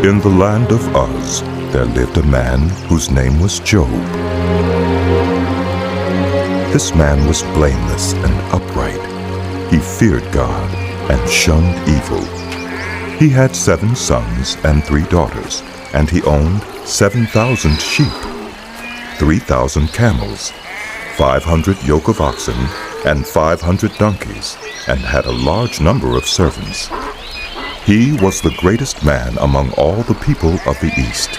In the land of Uz, there lived a man whose name was Job. This man was blameless and upright. He feared God and shunned evil. He had 7 sons and 3 daughters, and he owned 7,000 sheep, 3,000 camels, 500 yoke of oxen, and 500 donkeys, and had a large number of servants. He was the greatest man among all the people of the East.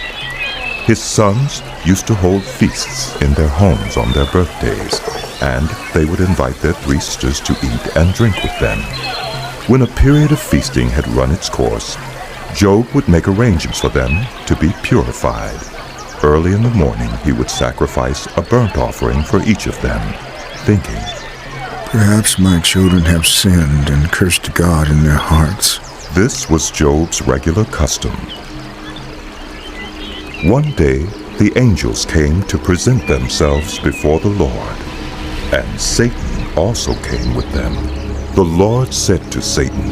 His sons used to hold feasts in their homes on their birthdays, and they would invite their 3 sisters to eat and drink with them. When a period of feasting had run its course, Job would make arrangements for them to be purified. Early in the morning he would sacrifice a burnt offering for each of them, thinking, "Perhaps my children have sinned and cursed God in their hearts." This was Job's regular custom. One day the angels came to present themselves before the Lord, and Satan also came with them. The Lord said to Satan,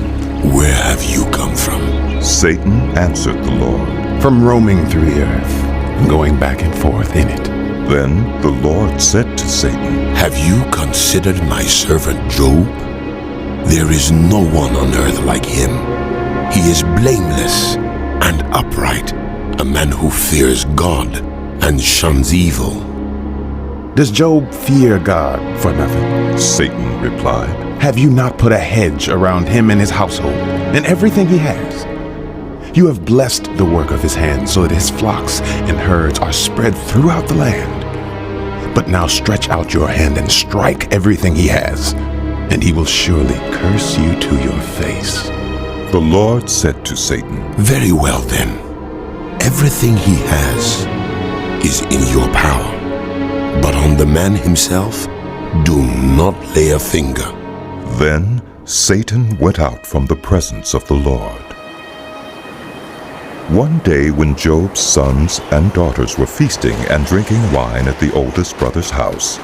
"Where have you come from?" Satan answered the Lord, "From roaming through the earth, and going back and forth in it." Then the Lord said to Satan, "Have you considered my servant Job? There is no one on earth like him. He is blameless and upright, a man who fears God and shuns evil." Does Job fear God for nothing? Satan replied, Have you not put a hedge around him and his household, and everything he has? You have blessed the work of his hands, so that his flocks and herds are spread throughout the land. But now stretch out your hand and strike everything he has, and he will surely curse you to your face. The Lord said to Satan, "Very well then, everything he has is in your power, but on the man himself, do not lay a finger." Then Satan went out from the presence of the Lord. One day when Job's sons and daughters were feasting and drinking wine at the oldest brother's house,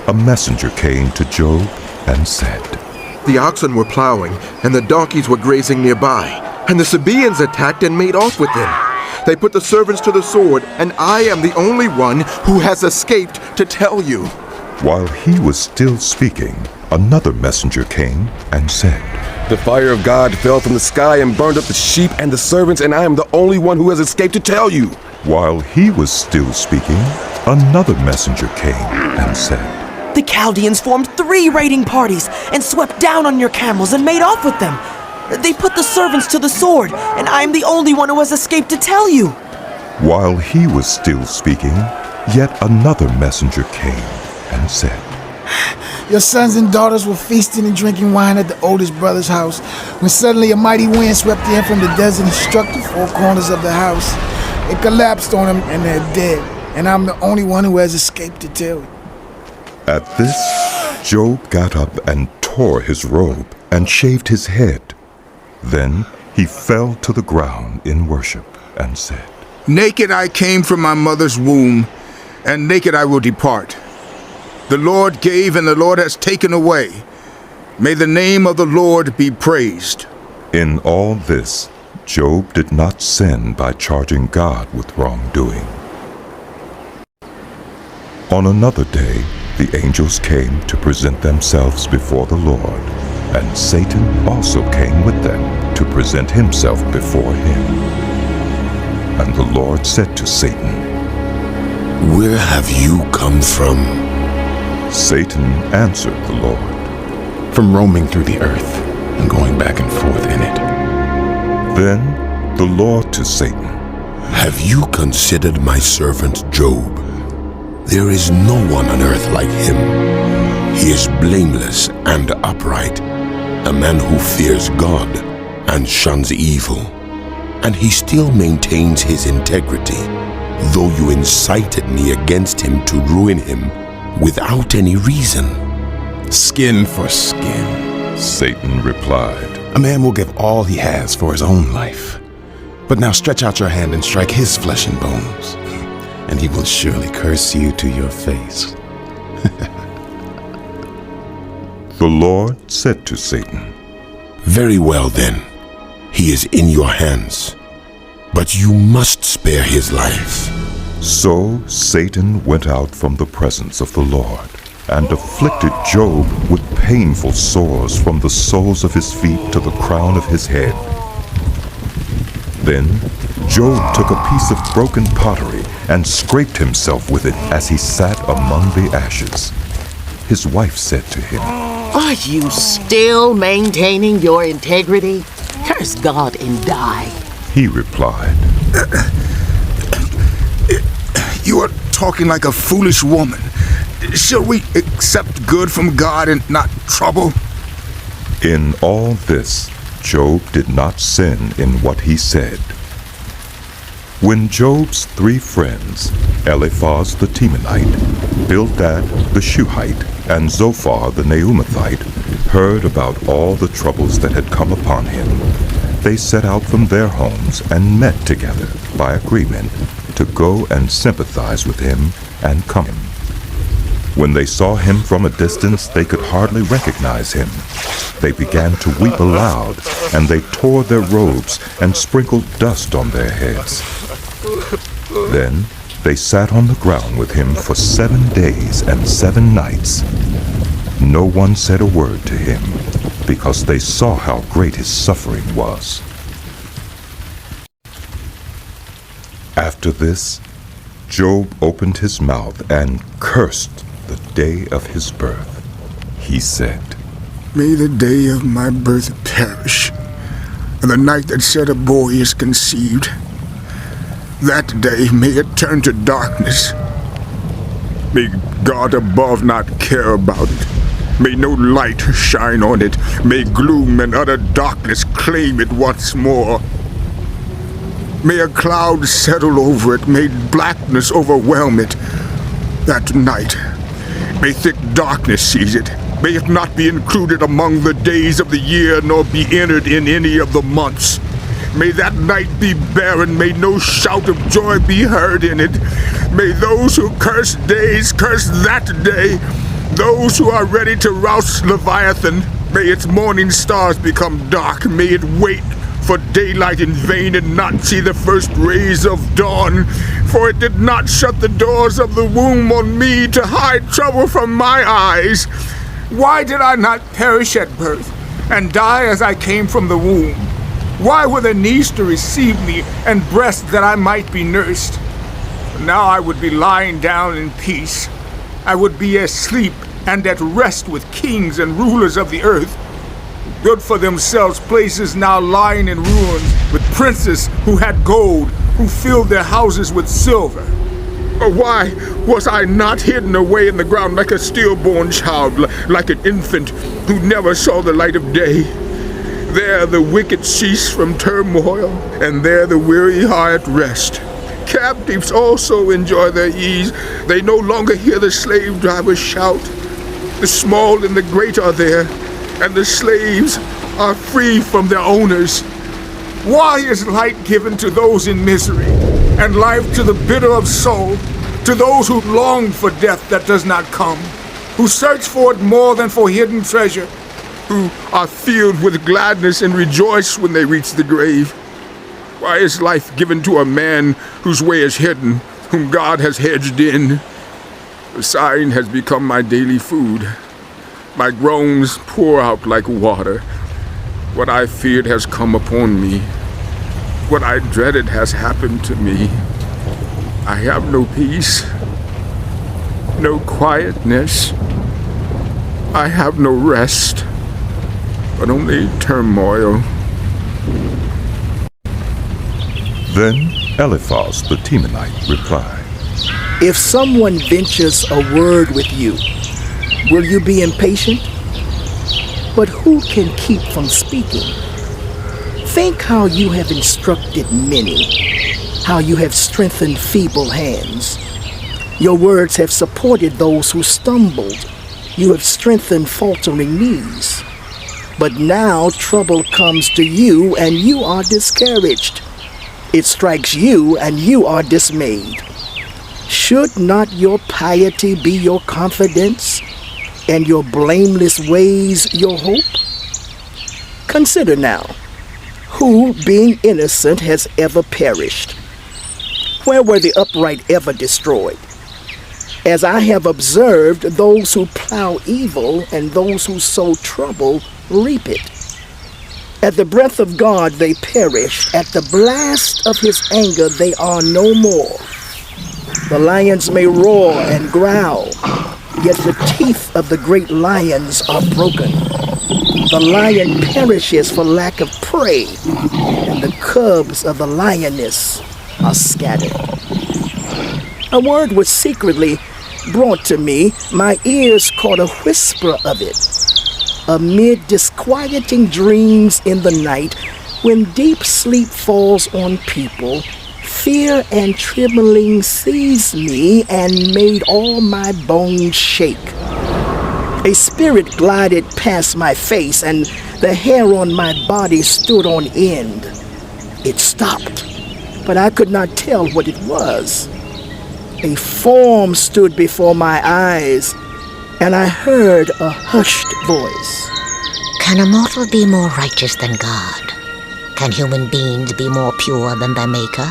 a messenger came to Job and said, The oxen were plowing, and the donkeys were grazing nearby, and the Sabaeans attacked and made off with them. They put the servants to the sword, and I am the only one who has escaped to tell you. While he was still speaking, another messenger came and said, The fire of God fell from the sky and burned up the sheep and the servants, and I am the only one who has escaped to tell you. While he was still speaking, another messenger came and said, The Chaldeans formed 3 raiding parties and swept down on your camels and made off with them. They put the servants to the sword, and I am the only one who has escaped to tell you. While he was still speaking, yet another messenger came and said, Your sons and daughters were feasting and drinking wine at the oldest brother's house, when suddenly a mighty wind swept in from the desert and struck the 4 corners of the house. It collapsed on them, and they're dead, and I'm the only one who has escaped to tell you. At this, Job got up and tore his robe and shaved his head. Then he fell to the ground in worship and said, Naked I came from my mother's womb, and naked I will depart. The Lord gave, and the Lord has taken away. May the name of the Lord be praised. In all this, Job did not sin by charging God with wrongdoing. On another day, the angels came to present themselves before the Lord, and Satan also came with them to present himself before him. And the Lord said to Satan, "Where have you come from?" Satan answered the Lord, From roaming through the earth and going back and forth in it. Then the Lord to Satan, "Have you considered my servant Job? There is no one on earth like him. He is blameless and upright, a man who fears God and shuns evil. And he still maintains his integrity, though you incited me against him to ruin him without any reason." Skin for skin, Satan replied, A man will give all he has for his own life. But now stretch out your hand and strike his flesh and bones, and he will surely curse you to your face. The Lord said to Satan, "Very well then, he is in your hands. but you must spare his life." So Satan went out from the presence of the Lord and afflicted Job with painful sores from the soles of his feet to the crown of his head. Then Job took a piece of broken pottery and scraped himself with it as he sat among the ashes. His wife said to him, "Are you still maintaining your integrity? Curse God and die." He replied, You are talking like a foolish woman. Shall we accept good from God and not trouble? In all this, Job did not sin in what he said. When Job's 3 friends, Eliphaz the Temanite, Bildad the Shuhite, and Zophar the Naamathite, heard about all the troubles that had come upon him, they set out from their homes and met together by agreement to go and sympathize with him and comfort him. When they saw him from a distance, they could hardly recognize him. They began to weep aloud, and they tore their robes and sprinkled dust on their heads. Then they sat on the ground with him for 7 days and 7 nights. No one said a word to him, because they saw how great his suffering was. After this, Job opened his mouth and cursed the day of his birth. He said, May the day of my birth perish, and the night that said a boy is conceived. That day may it turn to darkness. May God above not care about it. May no light shine on it. May gloom and utter darkness claim it once more. May a cloud settle over it. May blackness overwhelm it. That night, may thick darkness seize it. May it not be included among the days of the year, nor be entered in any of the months. May that night be barren. May no shout of joy be heard in it. May those who curse days curse that day. Those who are ready to rouse Leviathan, may its morning stars become dark. May it wait for daylight in vain and not see the first rays of dawn. For it did not shut the doors of the womb on me to hide trouble from my eyes. Why did I not perish at birth and die as I came from the womb? Why were there knees to receive me and breasts that I might be nursed? Now I would be lying down in peace. I would be asleep and at rest with kings and rulers of the earth. Good for themselves places now lying in ruins, with princes who had gold, who filled their houses with silver. Why was I not hidden away in the ground like a stillborn child, like an infant who never saw the light of day? There the wicked cease from turmoil, and there the weary are at rest. Captives also enjoy their ease. They no longer hear the slave drivers shout. The small and the great are there, and the slaves are free from their owners. Why is light given to those in misery, and life to the bitter of soul, to those who long for death that does not come, who search for it more than for hidden treasure, who are filled with gladness and rejoice when they reach the grave? Why is life given to a man whose way is hidden, whom God has hedged in? The sighing has become my daily food. My groans pour out like water. What I feared has come upon me. What I dreaded has happened to me. I have no peace, no quietness. I have no rest, but only turmoil. Then Eliphaz the Temanite replied, If someone ventures a word with you, will you be impatient? But who can keep from speaking? Think how you have instructed many, how you have strengthened feeble hands. Your words have supported those who stumbled. You have strengthened faltering knees. But now trouble comes to you, and you are discouraged. It strikes you, and you are dismayed. Should not your piety be your confidence, and your blameless ways your hope? Consider now, who, being innocent, has ever perished? Where were the upright ever destroyed? As I have observed, those who plow evil and those who sow trouble reap it. At the breath of God they perish. At the blast of his anger they are no more. The lions may roar and growl, yet the teeth of the great lions are broken. The lion perishes for lack of prey, and the cubs of the lioness are scattered. A word was secretly brought to me. My ears caught a whisper of it. Amid disquieting dreams in the night, when deep sleep falls on people, fear and trembling seized me and made all my bones shake. A spirit glided past my face, and the hair on my body stood on end. It stopped, but I could not tell what it was. A form stood before my eyes, and I heard a hushed voice. Can a mortal be more righteous than God? Can human beings be more pure than their Maker?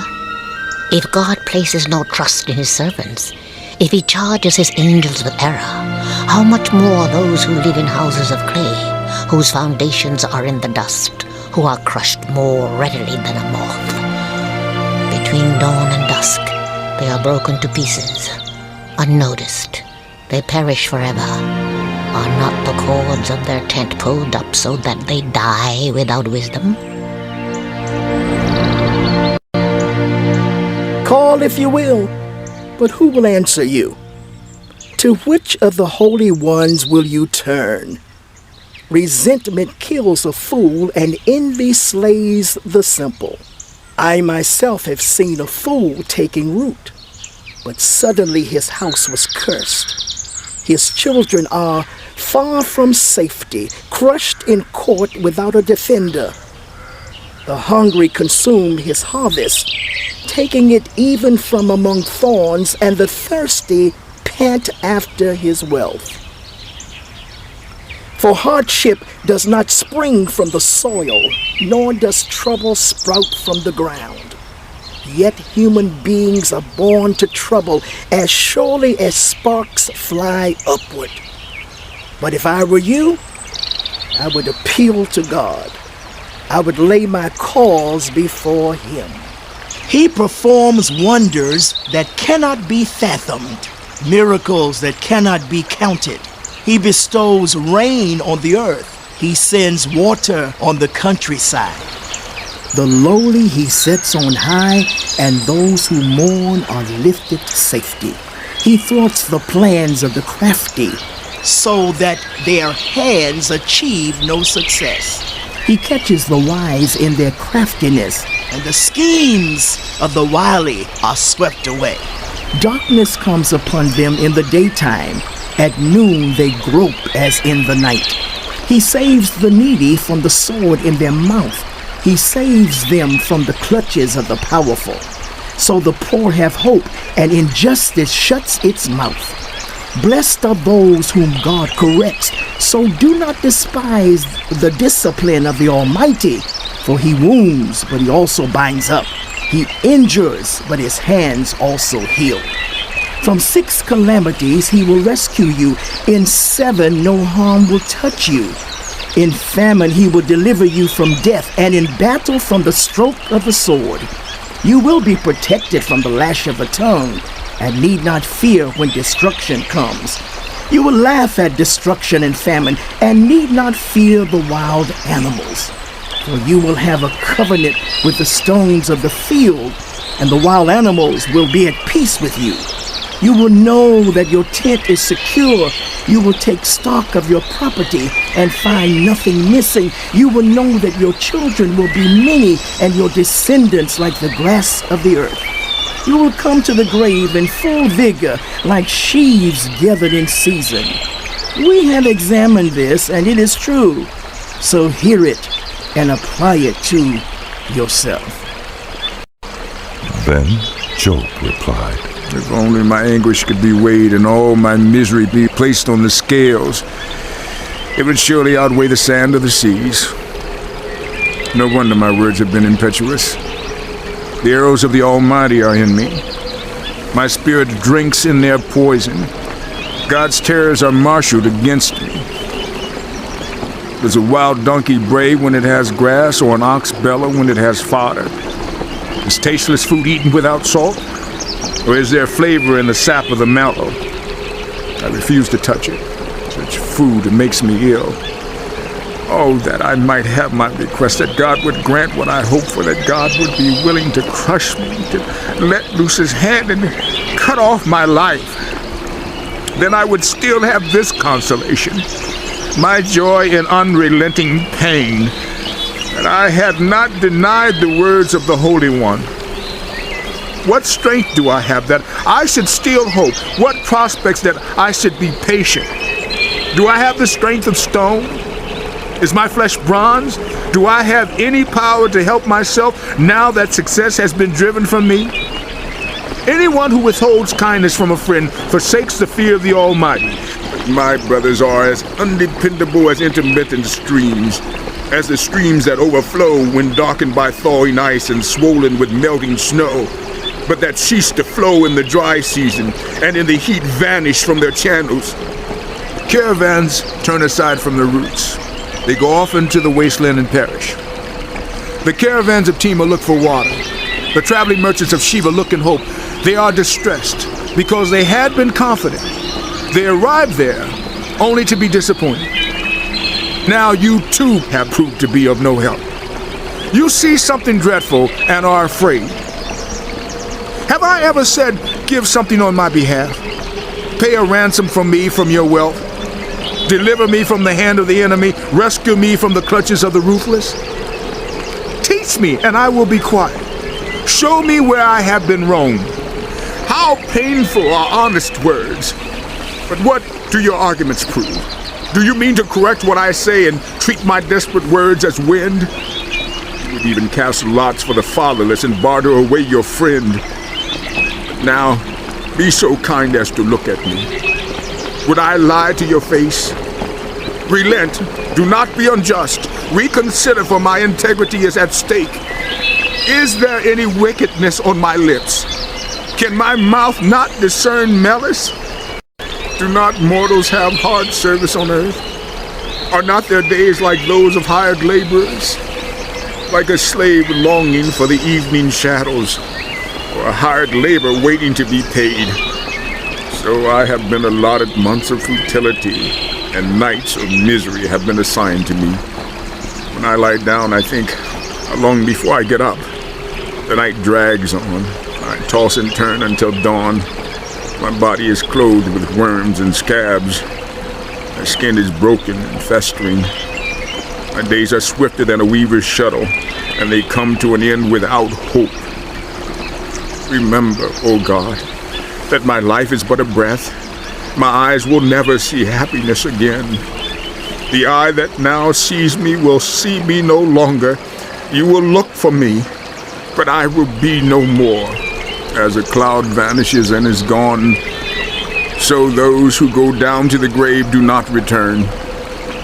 If God places no trust in his servants, if he charges his angels with error, how much more those who live in houses of clay, whose foundations are in the dust, who are crushed more readily than a moth. Between dawn and dusk, they are broken to pieces, unnoticed. They perish forever. Are not the cords of their tent pulled up so that they die without wisdom? Call if you will, but who will answer you? To which of the holy ones will you turn? Resentment kills a fool, and envy slays the simple. I myself have seen a fool taking root, but suddenly his house was cursed. His children are far from safety, crushed in court without a defender. The hungry consume his harvest, taking it even from among thorns, and the thirsty pant after his wealth. For hardship does not spring from the soil, nor does trouble sprout from the ground. Yet human beings are born to trouble as surely as sparks fly upward. But if I were you, I would appeal to God. I would lay my cause before him. He performs wonders that cannot be fathomed, miracles that cannot be counted. He bestows rain on the earth. He sends water on the countryside. The lowly he sets on high, and those who mourn are lifted to safety. He thwarts the plans of the crafty, so that their hands achieve no success. He catches the wise in their craftiness, and the schemes of the wily are swept away. Darkness comes upon them in the daytime. At noon they grope as in the night. He saves the needy from the sword in their mouth. He saves them from the clutches of the powerful. So the poor have hope, and injustice shuts its mouth. Blessed are those whom God corrects, so do not despise the discipline of the Almighty. For he wounds, but he also binds up. He injures, but his hands also heal. From 6 calamities he will rescue you. In 7 no harm will touch you. In famine he will deliver you from death, and in battle from the stroke of the sword. You will be protected from the lash of the tongue, and need not fear when destruction comes. You will laugh at destruction and famine, and need not fear the wild animals. For you will have a covenant with the stones of the field, and the wild animals will be at peace with you. You will know that your tent is secure. You will take stock of your property and find nothing missing. You will know that your children will be many, and your descendants like the grass of the earth. You will come to the grave in full vigor, like sheaves gathered in season. We have examined this, and it is true. So hear it and apply it to yourself. Then Job replied, If only my anguish could be weighed and all my misery be placed on the scales, it would surely outweigh the sand of the seas. No wonder my words have been impetuous. The arrows of the Almighty are in me. My spirit drinks in their poison. God's terrors are marshaled against me. Does a wild donkey bray when it has grass, or an ox bellow when it has fodder? Is tasteless food eaten without salt? Or is there flavor in the sap of the mallow? I refuse to touch it. Such food makes me ill. Oh, that I might have my request, that God would grant what I hope for, that God would be willing to crush me, to let loose his hand and cut off my life. Then I would still have this consolation, my joy in unrelenting pain, that I had not denied the words of the Holy One. What strength do I have that I should still hope? What prospects that I should be patient? Do I have the strength of stone? Is my flesh bronze? Do I have any power to help myself now that success has been driven from me? Anyone who withholds kindness from a friend forsakes the fear of the Almighty. My brothers are as undependable as intermittent streams, as the streams that overflow when darkened by thawing ice and swollen with melting snow, but that cease to flow in the dry season and in the heat vanish from their channels. Caravans turn aside from the routes. They go off into the wasteland and perish. The caravans of Tema look for water. The traveling merchants of Sheba look and hope. They are distressed because they had been confident. They arrived there only to be disappointed. Now you too have proved to be of no help. You see something dreadful and are afraid. Have I ever said, give something on my behalf? Pay a ransom from me from your wealth? Deliver me from the hand of the enemy, rescue me from the clutches of the ruthless. Teach me, and I will be quiet. Show me where I have been wrong. How painful are honest words. But what do your arguments prove? Do you mean to correct what I say and treat my desperate words as wind? You would even cast lots for the fatherless and barter away your friend. But now, be so kind as to look at me. Would I lie to your face? Relent. Do not be unjust. Reconsider, for my integrity is at stake. Is there any wickedness on my lips? Can my mouth not discern malice? Do not mortals have hard service on earth? Are not their days like those of hired laborers? Like a slave longing for the evening shadows, or a hired labor waiting to be paid. So I have been allotted months of futility, and nights of misery have been assigned to me. When I lie down, I think, how long before I get up? The night drags on. I toss and turn until dawn. My body is clothed with worms and scabs. My skin is broken and festering. My days are swifter than a weaver's shuttle, and they come to an end without hope. Remember, O God, that my life is but a breath. My eyes will never see happiness again. The eye that now sees me will see me no longer. You will look for me, but I will be no more. As a cloud vanishes and is gone, so those who go down to the grave do not return.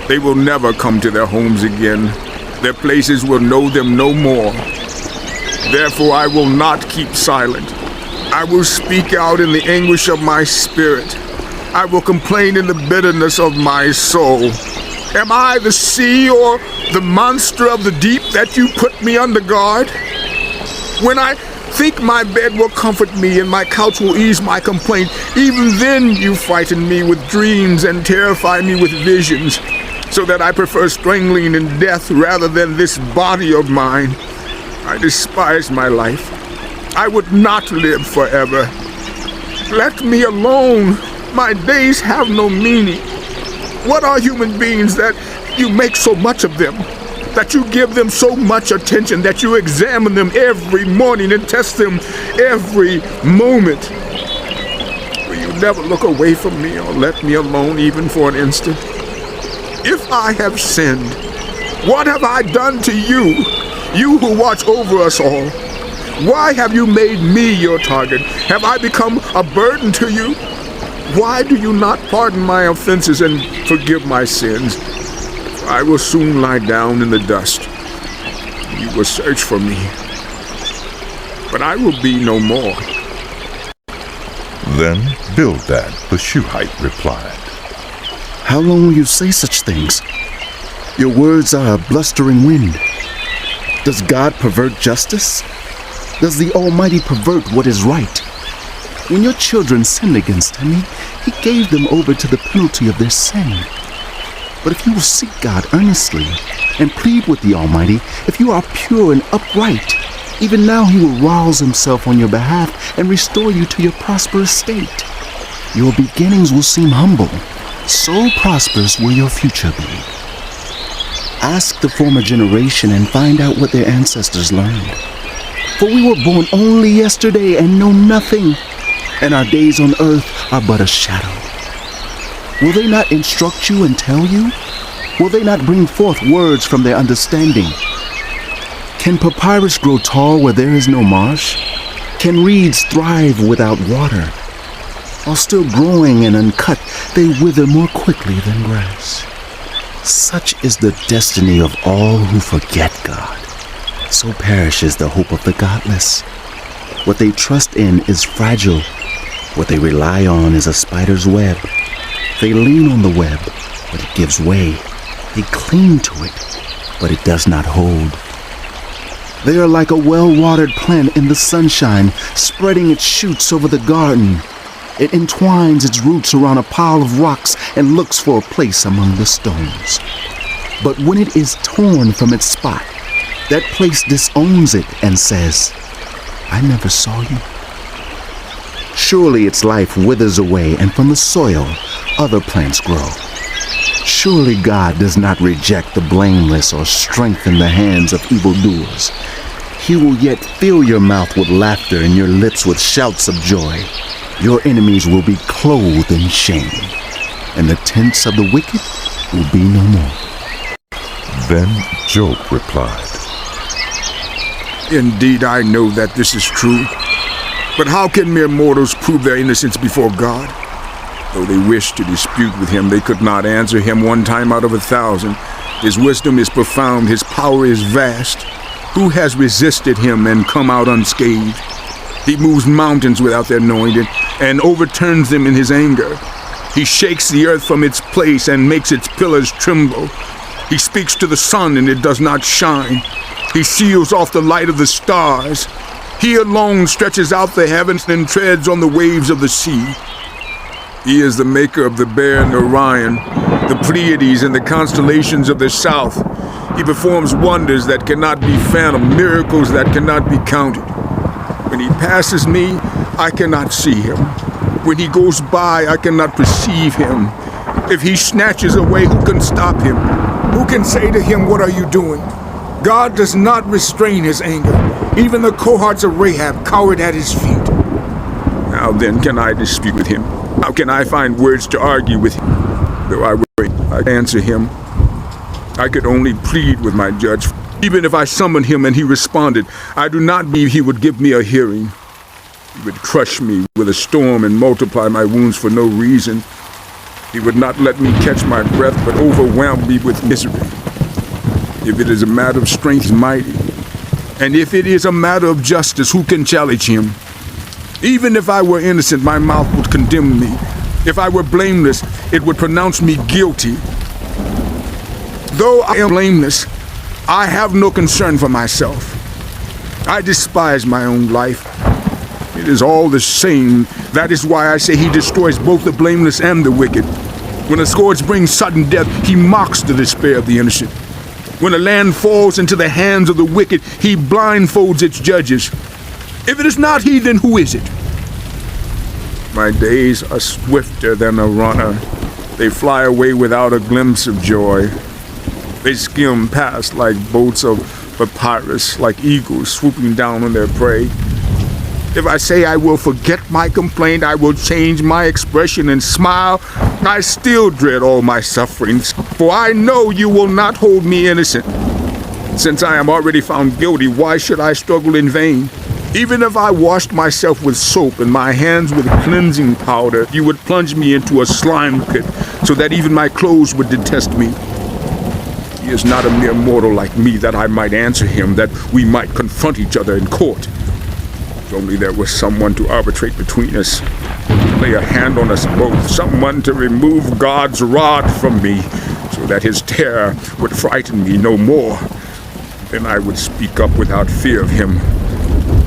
They will never come to their homes again. Their places will know them no more. Therefore I will not keep silent. I will speak out in the anguish of my spirit. I will complain in the bitterness of my soul. Am I the sea or the monster of the deep that you put me under guard? When I think my bed will comfort me and my couch will ease my complaint, even then you frighten me with dreams and terrify me with visions, so that I prefer strangling and death rather than this body of mine. I despise my life. I would not live forever. Let me alone. My days have no meaning. What are human beings that you make so much of them? That you give them so much attention, that you examine them every morning and test them every moment? Will you never look away from me or let me alone even for an instant? If I have sinned, what have I done to you? You who watch over us all. Why have you made me your target? Have I become a burden to you? Why do you not pardon my offenses and forgive my sins? I will soon lie down in the dust. You will search for me, but I will be no more. Then Bildad the Shuhite replied, How long will you say such things? Your words are a blustering wind. Does God pervert justice? Does the Almighty pervert what is right? When your children sinned against him, he gave them over to the penalty of their sin. But if you will seek God earnestly and plead with the Almighty, if you are pure and upright, even now he will rouse himself on your behalf and restore you to your prosperous state. Your beginnings will seem humble. So prosperous will your future be. Ask the former generation and find out what their ancestors learned. For we were born only yesterday and know nothing, and our days on earth are but a shadow. Will they not instruct you and tell you? Will they not bring forth words from their understanding? Can papyrus grow tall where there is no marsh? Can reeds thrive without water? While still growing and uncut, they wither more quickly than grass. Such is the destiny of all who forget God. So perishes the hope of the godless. What they trust in is fragile. What they rely on is a spider's web. They lean on the web, but it gives way. They cling to it, but it does not hold. They are like a well-watered plant in the sunshine, spreading its shoots over the garden. It entwines its roots around a pile of rocks and looks for a place among the stones. But when it is torn from its spot, that place disowns it and says, I never saw you. Surely its life withers away, and from the soil other plants grow. Surely God does not reject the blameless or strengthen the hands of evildoers. He will yet fill your mouth with laughter and your lips with shouts of joy. Your enemies will be clothed in shame, and the tents of the wicked will be no more. Then Job replied, Indeed, I know that this is true. But how can mere mortals prove their innocence before God? Though they wished to dispute with him, they could not answer him 1 time out of 1,000. His wisdom is profound, his power is vast. Who has resisted him and come out unscathed? He moves mountains without their knowing it, and overturns them in his anger. He shakes the earth from its place and makes its pillars tremble. He speaks to the sun and it does not shine. He seals off the light of the stars. He alone stretches out the heavens and treads on the waves of the sea. He is the maker of the Bear and Orion, the Pleiades and the constellations of the south. He performs wonders that cannot be fathomed, miracles that cannot be counted. When he passes me, I cannot see him. When he goes by, I cannot perceive him. If he snatches away, who can stop him? Who can say to him, what are you doing? God does not restrain his anger. Even the cohorts of Rahab cowered at his feet. How then can I dispute with him? How can I find words to argue with him? Though I would, I answer him. I could only plead with my judge. Even if I summoned him and he responded, I do not believe he would give me a hearing. He would crush me with a storm and multiply my wounds for no reason. He would not let me catch my breath, but overwhelm me with misery. If it is a matter of strength, he is mighty. And if it is a matter of justice, who can challenge him? Even if I were innocent, my mouth would condemn me. If I were blameless, it would pronounce me guilty. Though I am blameless, I have no concern for myself. I despise my own life. It is all the same. That is why I say he destroys both the blameless and the wicked. When a scourge brings sudden death, he mocks the despair of the innocent. When a land falls into the hands of the wicked, he blindfolds its judges. If it is not he, then who is it? My days are swifter than a runner. They fly away without a glimpse of joy. They skim past like boats of papyrus, like eagles swooping down on their prey. If I say I will forget my complaint, I will change my expression and smile, I still dread all my sufferings, for I know you will not hold me innocent. Since I am already found guilty, why should I struggle in vain? Even if I washed myself with soap and my hands with cleansing powder, you would plunge me into a slime pit so that even my clothes would detest me. He is not a mere mortal like me that I might answer him, that we might confront each other in court. If only there was someone to arbitrate between us, lay a hand on us both, someone to remove God's rod from me, so that his terror would frighten me no more. Then I would speak up without fear of him.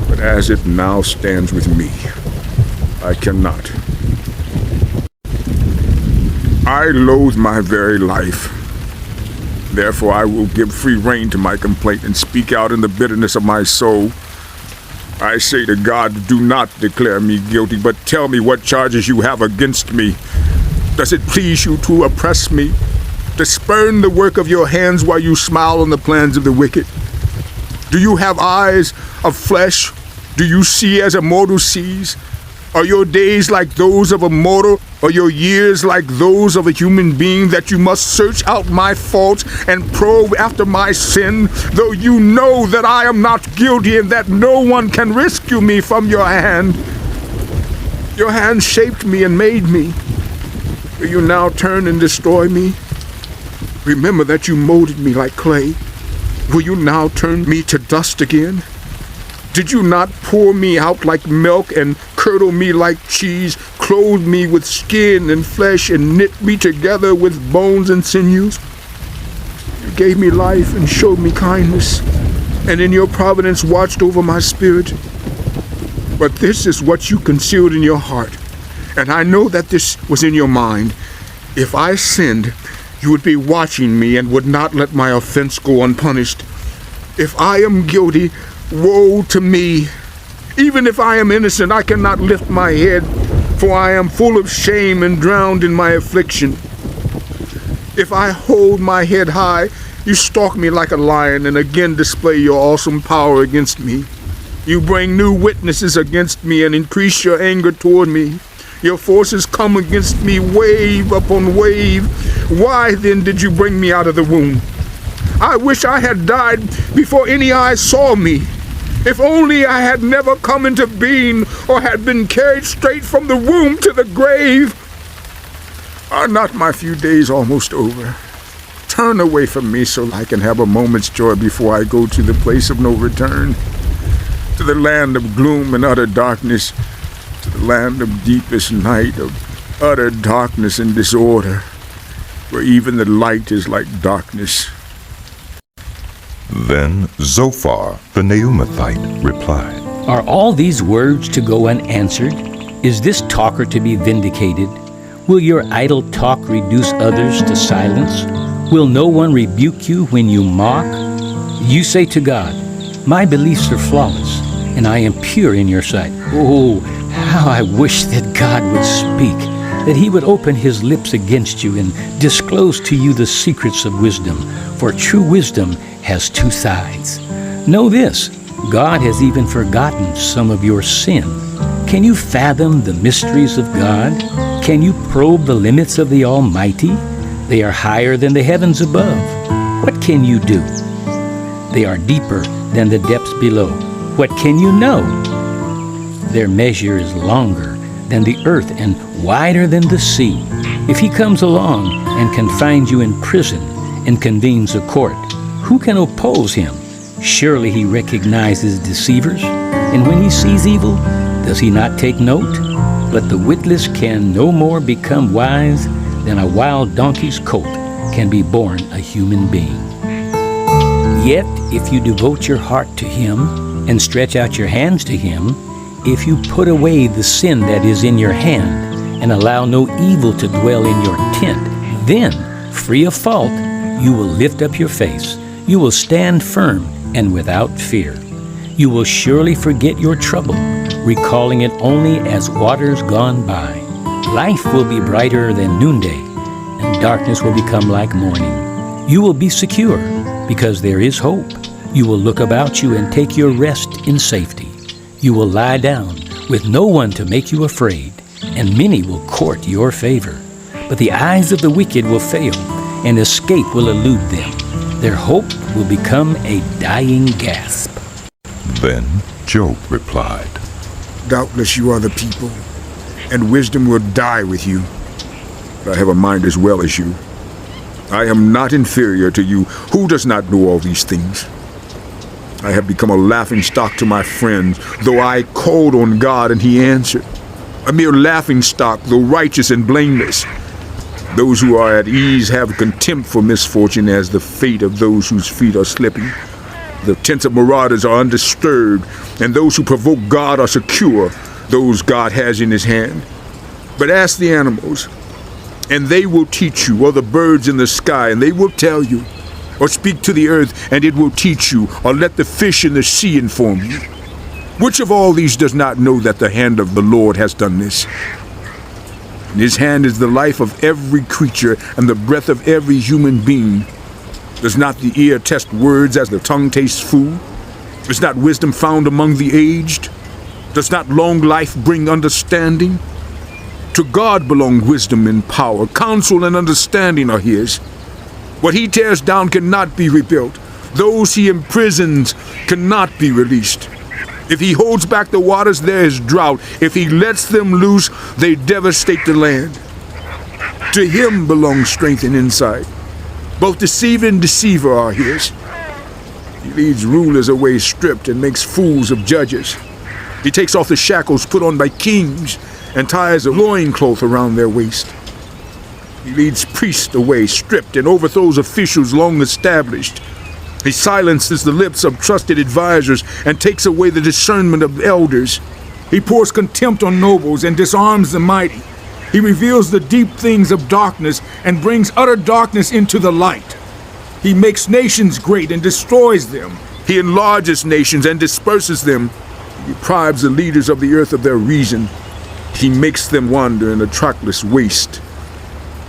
But as it now stands with me, I cannot. I loathe my very life. Therefore I will give free rein to my complaint and speak out in the bitterness of my soul. I say to God, do not declare me guilty, but tell me what charges you have against me. Does it please you to oppress me, to spurn the work of your hands while you smile on the plans of the wicked? Do you have eyes of flesh? Do you see as a mortal sees? Are your days like those of a mortal, or your years like those of a human being, that you must search out my faults and probe after my sin, though you know that I am not guilty and that no one can rescue me from your hand? Your hand shaped me and made me. Will you now turn and destroy me? Remember that you molded me like clay. Will you now turn me to dust again? Did you not pour me out like milk and curdle me like cheese, clothe me with skin and flesh and knit me together with bones and sinews? You gave me life and showed me kindness, and in your providence watched over my spirit. But this is what you concealed in your heart, and I know that this was in your mind. If I sinned, you would be watching me and would not let my offense go unpunished. If I am guilty, woe to me! Even if I am innocent, I cannot lift my head, for I am full of shame and drowned in my affliction. If I hold my head high, you stalk me like a lion and again display your awesome power against me. You bring new witnesses against me and increase your anger toward me. Your forces come against me wave upon wave. Why then did you bring me out of the womb? I wish I had died before any eyes saw me. If only I had never come into being, or had been carried straight from the womb to the grave. Are not my few days almost over? Turn away from me so I can have a moment's joy before I go to the place of no return, to the land of gloom and utter darkness, to the land of deepest night, of utter darkness and disorder, where even the light is like darkness. Then Zophar the Naamathite replied, Are all these words to go unanswered? Is this talker to be vindicated? Will your idle talk reduce others to silence? Will no one rebuke you when you mock? You say to God, My beliefs are flawless, and I am pure in your sight. Oh, how I wish that God would speak, that he would open his lips against you and disclose to you the secrets of wisdom, for true wisdom has two sides. Know this, God has even forgotten some of your sin. Can you fathom the mysteries of God? Can you probe the limits of the Almighty? They are higher than the heavens above. What can you do? They are deeper than the depths below. What can you know? Their measure is longer than the earth and wider than the sea. If he comes along and confines you in prison and convenes a court, who can oppose him? Surely he recognizes deceivers, and when he sees evil, does he not take note? But the witless can no more become wise than a wild donkey's colt can be born a human being. Yet, if you devote your heart to him and stretch out your hands to him, if you put away the sin that is in your hand and allow no evil to dwell in your tent, then, free of fault, you will lift up your face. You will stand firm and without fear. You will surely forget your trouble, recalling it only as waters gone by. Life will be brighter than noonday, and darkness will become like morning. You will be secure, because there is hope. You will look about you and take your rest in safety. You will lie down with no one to make you afraid, and many will court your favor. But the eyes of the wicked will fail, and escape will elude them. Their hope will become a dying gasp. Then Job replied, Doubtless you are the people, and wisdom will die with you. But I have a mind as well as you. I am not inferior to you. Who does not know all these things? I have become a laughingstock to my friends, though I called on God and he answered. A mere laughingstock, though righteous and blameless. Those who are at ease have contempt for misfortune as the fate of those whose feet are slipping. The tents of marauders are undisturbed, and those who provoke God are secure, those God has in his hand. But ask the animals, and they will teach you, or the birds in the sky, and they will tell you. Or speak to the earth, and it will teach you, or let the fish in the sea inform you. Which of all these does not know that the hand of the Lord has done this? In his hand is the life of every creature, and the breath of every human being. Does not the ear test words as the tongue tastes food? Is not wisdom found among the aged? Does not long life bring understanding? To God belong wisdom and power. Counsel and understanding are his. What he tears down cannot be rebuilt. Those he imprisons cannot be released. If he holds back the waters, there is drought. If he lets them loose, they devastate the land. To him belongs strength and insight. Both deceiver and deceiver are his. He leads rulers away stripped and makes fools of judges. He takes off the shackles put on by kings and ties a loincloth around their waist. He leads priests away stripped and overthrows officials long established. He silences the lips of trusted advisors and takes away the discernment of elders. He pours contempt on nobles and disarms the mighty. He reveals the deep things of darkness and brings utter darkness into the light. He makes nations great and destroys them. He enlarges nations and disperses them. He deprives the leaders of the earth of their reason. He makes them wander in a trackless waste.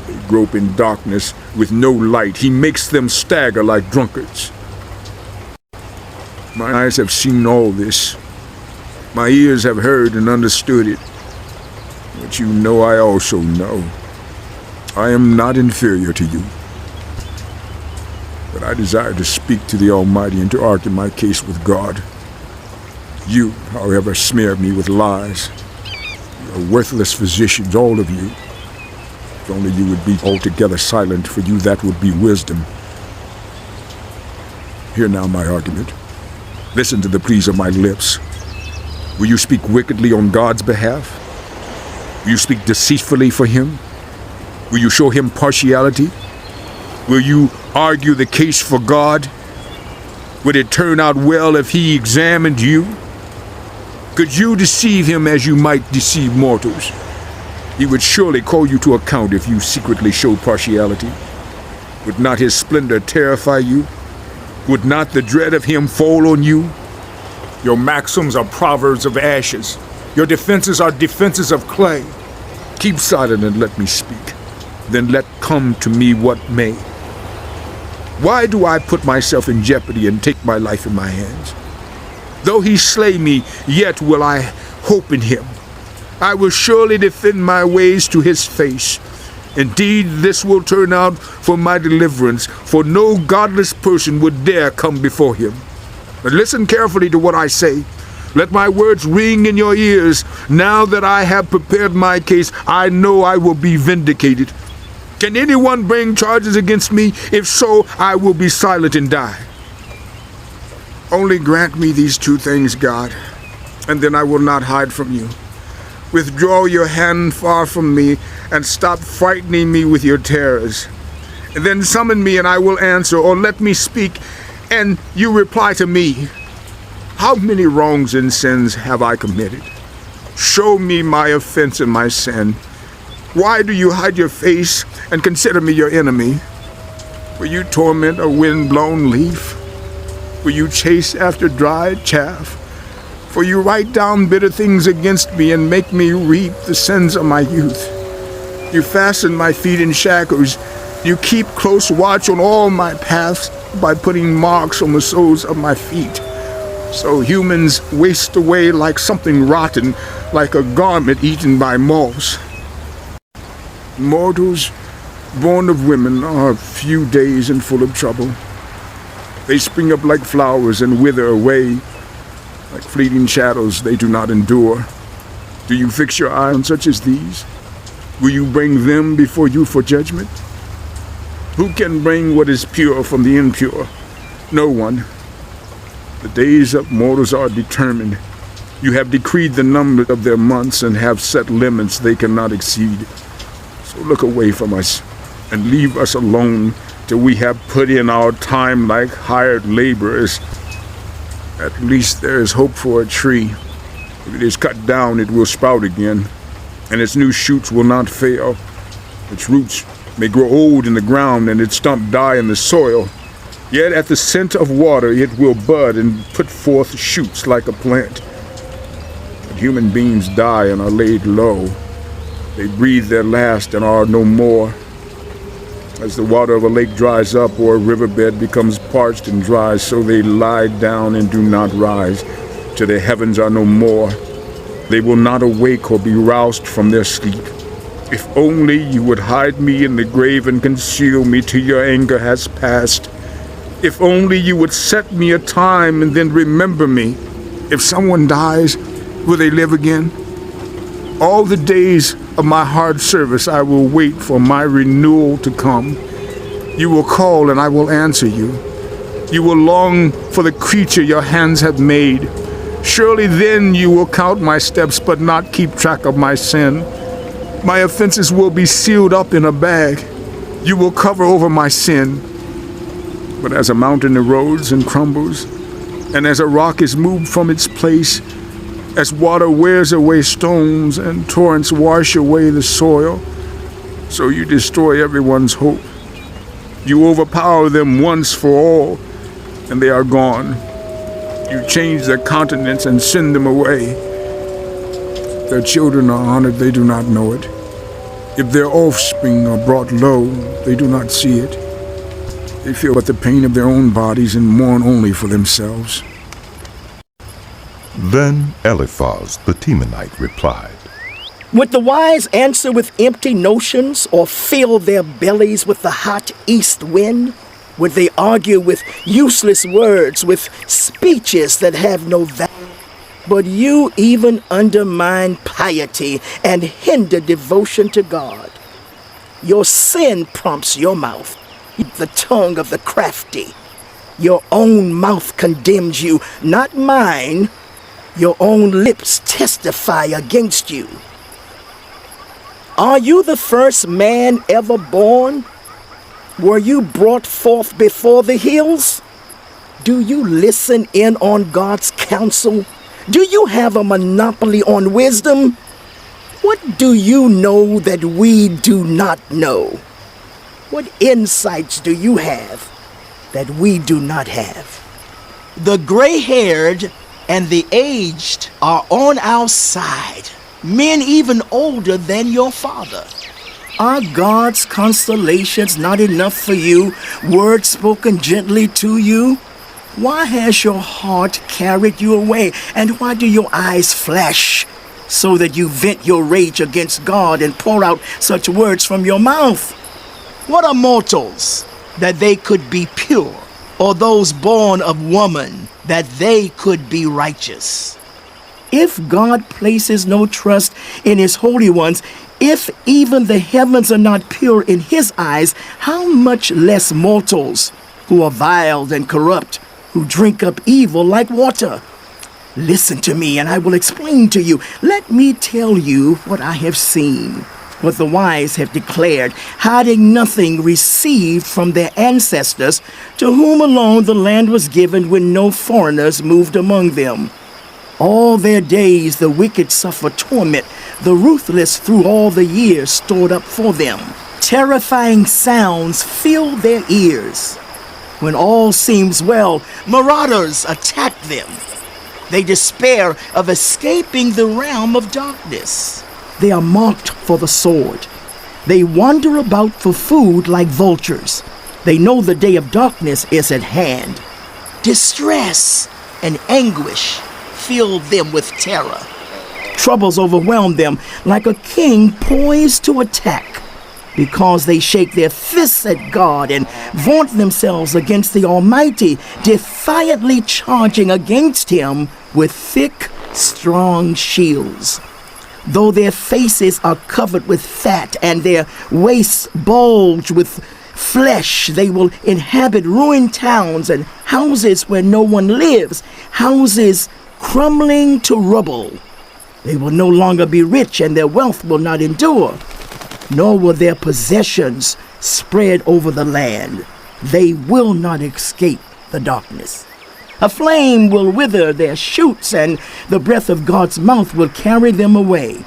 They grope in darkness with no light. He makes them stagger like drunkards. My eyes have seen all this. My ears have heard and understood it. But you know I also know. I am not inferior to you. But I desire to speak to the Almighty and to argue my case with God. You, however, smear me with lies. You are worthless physicians, all of you. If only you would be altogether silent, for you that would be wisdom. Hear now my argument. Listen to the pleas of my lips. Will you speak wickedly on God's behalf? Will you speak deceitfully for him? Will you show him partiality? Will you argue the case for God? Would it turn out well if he examined you? Could you deceive him as you might deceive mortals? He would surely call you to account if you secretly showed partiality. Would not his splendor terrify you? Would not the dread of him fall on you? Your maxims are proverbs of ashes. Your defenses are defenses of clay. Keep silent and let me speak. Then let come to me what may. Why do I put myself in jeopardy and take my life in my hands? Though he slay me, yet will I hope in him. I will surely defend my ways to his face. Indeed, this will turn out for my deliverance, for no godless person would dare come before him. But listen carefully to what I say. Let my words ring in your ears. Now that I have prepared my case, I know I will be vindicated. Can anyone bring charges against me? If so, I will be silent and die. Only grant me these two things, God, and then I will not hide from you. Withdraw your hand far from me and stop frightening me with your terrors. And then summon me and I will answer, or let me speak and you reply to me. How many wrongs and sins have I committed? Show me my offense and my sin. Why do you hide your face and consider me your enemy? Will you torment a wind-blown leaf? Will you chase after dry chaff? For you write down bitter things against me and make me reap the sins of my youth. You fasten my feet in shackles. You keep close watch on all my paths by putting marks on the soles of my feet. So humans waste away like something rotten, like a garment eaten by moths. Mortals born of women are few days and full of trouble. They spring up like flowers and wither away. Like fleeting shadows, they do not endure. Do you fix your eye on such as these? Will you bring them before you for judgment? Who can bring what is pure from the impure? No one. The days of mortals are determined. You have decreed the number of their months and have set limits they cannot exceed. So look away from us and leave us alone till we have put in our time like hired laborers. At least there is hope for a tree. If it is cut down, it will sprout again, and its new shoots will not fail. Its roots may grow old in the ground and its stump die in the soil. Yet at the scent of water it will bud and put forth shoots like a plant. But human beings die and are laid low. They breathe their last and are no more. As the water of a lake dries up or a riverbed becomes parched and dry, so they lie down and do not rise, till the heavens are no more. They will not awake or be roused from their sleep. If only you would hide me in the grave and conceal me till your anger has passed. If only you would set me a time and then remember me. If someone dies, will they live again? All the days of my hard service I will wait for my renewal to come. You will call and I will answer you. You will long for the creature your hands have made. Surely then you will count my steps but not keep track of my sin. My offenses will be sealed up in a bag. You will cover over my sin. But as a mountain erodes and crumbles, and as a rock is moved from its place, as water wears away stones and torrents wash away the soil, so you destroy everyone's hope. You overpower them once for all, and they are gone. You change their countenance and send them away. Their children are honored, they do not know it. If their offspring are brought low, they do not see it. They feel but the pain of their own bodies and mourn only for themselves. Then Eliphaz the Temanite replied, Would the wise answer with empty notions or fill their bellies with the hot east wind? Would they argue with useless words, with speeches that have no value? But you even undermine piety and hinder devotion to God. Your sin prompts your mouth, the tongue of the crafty. Your own mouth condemns you, not mine. Your own lips testify against you. Are you the first man ever born? Were you brought forth before the hills? Do you listen in on God's counsel? Do you have a monopoly on wisdom? What do you know that we do not know? What insights do you have that we do not have? The gray-haired and the aged are on our side, men even older than your father. Are God's constellations not enough for you, words spoken gently to you? Why has your heart carried you away, and why do your eyes flash, so that you vent your rage against God and pour out such words from your mouth? What are mortals, that they could be pure, or those born of woman, that they could be righteous? If God places no trust in his holy ones, if even the heavens are not pure in his eyes, how much less mortals, who are vile and corrupt, who drink up evil like water? Listen to me, and I will explain to you. Let me tell you what I have seen, what the wise have declared, hiding nothing received from their ancestors, to whom alone the land was given when no foreigners moved among them. All their days the wicked suffer torment, the ruthless through all the years stored up for them. Terrifying sounds fill their ears. When all seems well, marauders attack them. They despair of escaping the realm of darkness. They are marked for the sword. They wander about for food like vultures. They know the day of darkness is at hand. Distress and anguish fill them with terror. Troubles overwhelm them like a king poised to attack, because they shake their fists at God and vaunt themselves against the Almighty, defiantly charging against him with thick, strong shields. Though their faces are covered with fat and their waists bulge with flesh. They will inhabit ruined towns and houses where no one lives, houses crumbling to rubble. They will no longer be rich, and their wealth will not endure, nor will their possessions spread over the land. They will not escape the darkness. A flame will wither their shoots, and the breath of God's mouth will carry them away.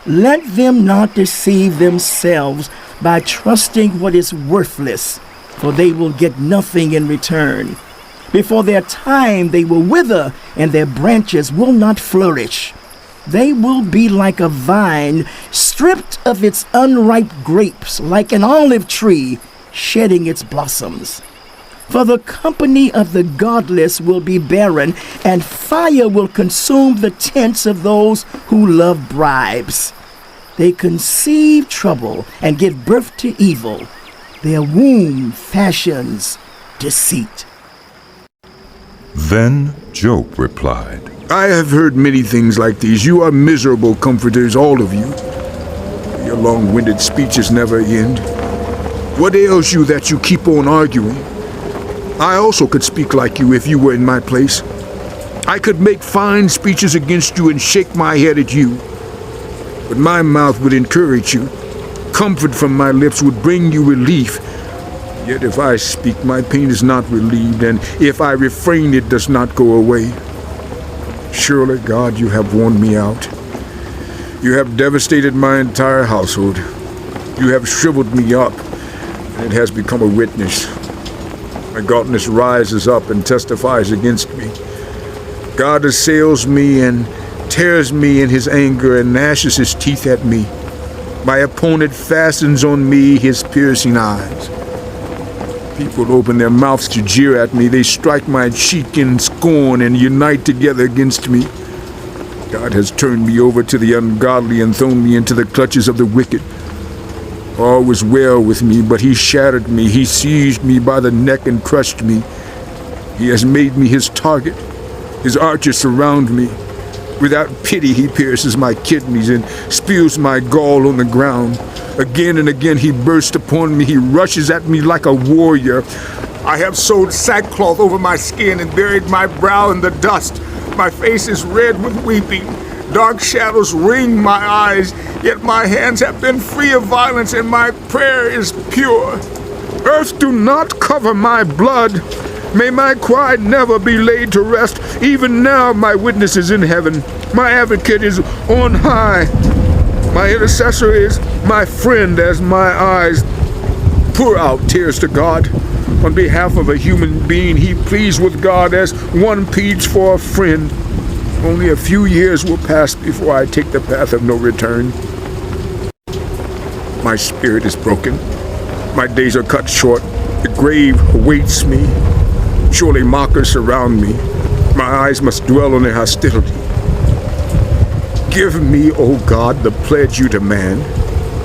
Let them not deceive themselves by trusting what is worthless, for they will get nothing in return. Before their time they will wither, and their branches will not flourish. They will be like a vine stripped of its unripe grapes, like an olive tree shedding its blossoms. For the company of the godless will be barren, and fire will consume the tents of those who love bribes. They conceive trouble and give birth to evil. Their womb fashions deceit. Then Job replied, I have heard many things like these. You are miserable comforters, all of you. Your long-winded speeches never end. What ails you that you keep on arguing? I also could speak like you if you were in my place. I could make fine speeches against you and shake my head at you. But my mouth would encourage you. Comfort from my lips would bring you relief. Yet if I speak, my pain is not relieved, and if I refrain, it does not go away. Surely, God, you have worn me out. You have devastated my entire household. You have shriveled me up, and it has become a witness. My gauntness rises up and testifies against me. God assails me and tears me in his anger and gnashes his teeth at me. My opponent fastens on me his piercing eyes. People open their mouths to jeer at me. They strike my cheek in scorn and unite together against me. God has turned me over to the ungodly and thrown me into the clutches of the wicked. All was well with me, but he shattered me. He seized me by the neck and crushed me. He has made me his target. His archers surround me. Without pity, he pierces my kidneys and spews my gall on the ground. Again and again he bursts upon me. He rushes at me like a warrior. I have sewed sackcloth over my skin and buried my brow in the dust. My face is red with weeping. Dark shadows ring my eyes, yet my hands have been free of violence and my prayer is pure. Earth, do not cover my blood. May my cry never be laid to rest. Even now my witness is in heaven. My advocate is on high. My intercessor is my friend as my eyes pour out tears to God. On behalf of a human being, he pleads with God as one pleads for a friend. Only a few years will pass before I take the path of no return. My spirit is broken. My days are cut short. The grave awaits me. Surely mockers surround me. My eyes must dwell on their hostility. Give me, O God, the pledge you demand.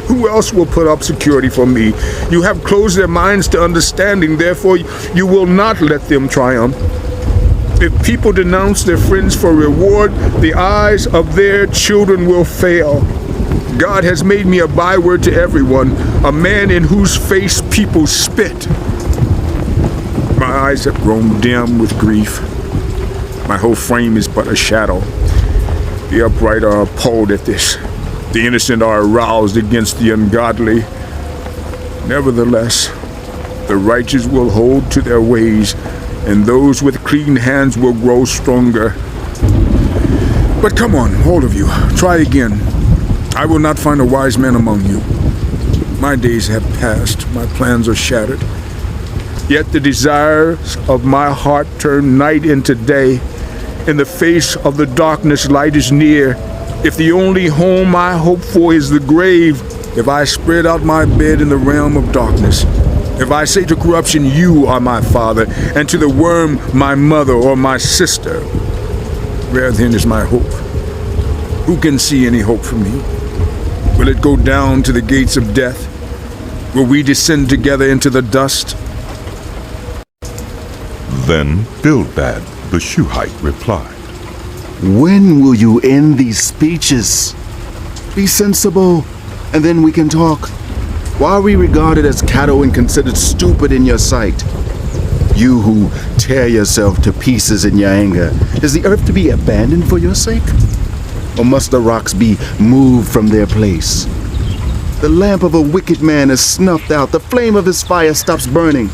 Who else will put up security for me? You have closed their minds to understanding, therefore you will not let them triumph. If people denounce their friends for reward, the eyes of their children will fail. God has made me a byword to everyone, a man in whose face people spit. My eyes have grown dim with grief. My whole frame is but a shadow. The upright are appalled at this. The innocent are aroused against the ungodly. Nevertheless, the righteous will hold to their ways, and those with clean hands will grow stronger. But come on, all of you, try again. I will not find a wise man among you. My days have passed, my plans are shattered. Yet the desires of my heart turn night into day. In the face of the darkness, light is near. If the only home I hope for is the grave, if I spread out my bed in the realm of darkness, if I say to corruption, you are my father, and to the worm, my mother or my sister, where then is my hope? Who can see any hope for me? Will it go down to the gates of death? Will we descend together into the dust? Then Bildad the Shuhite replied, When will you end these speeches? Be sensible, and then we can talk. Why are we regarded as cattle and considered stupid in your sight? You who tear yourself to pieces in your anger, is the earth to be abandoned for your sake? Or must the rocks be moved from their place? The lamp of a wicked man is snuffed out, the flame of his fire stops burning.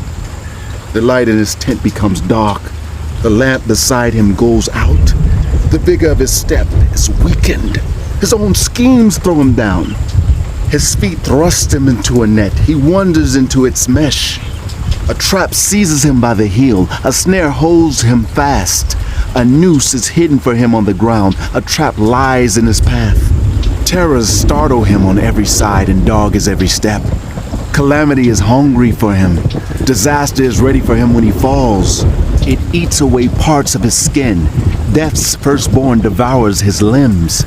The light in his tent becomes dark, the lamp beside him goes out. The vigor of his step is weakened, his own schemes throw him down. His feet thrust him into a net, he wanders into its mesh. A trap seizes him by the heel, a snare holds him fast. A noose is hidden for him on the ground, a trap lies in his path. Terrors startle him on every side and dog his every step. Calamity is hungry for him. Disaster is ready for him when he falls. It eats away parts of his skin. Death's firstborn devours his limbs.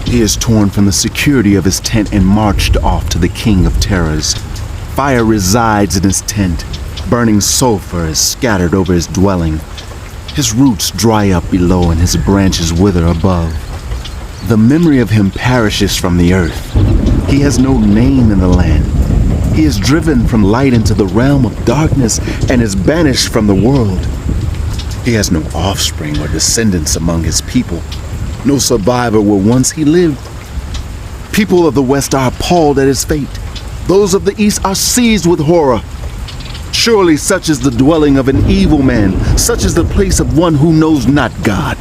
He is torn from the security of his tent and marched off to the king of terrors. Fire resides in his tent. Burning sulfur is scattered over his dwelling. His roots dry up below and his branches wither above. The memory of him perishes from the earth. He has no name in the land. He is driven from light into the realm of darkness and is banished from the world. He has no offspring or descendants among his people. No survivor where once he lived. People of the West are appalled at his fate. Those of the East are seized with horror. Surely such is the dwelling of an evil man. Such is the place of one who knows not God.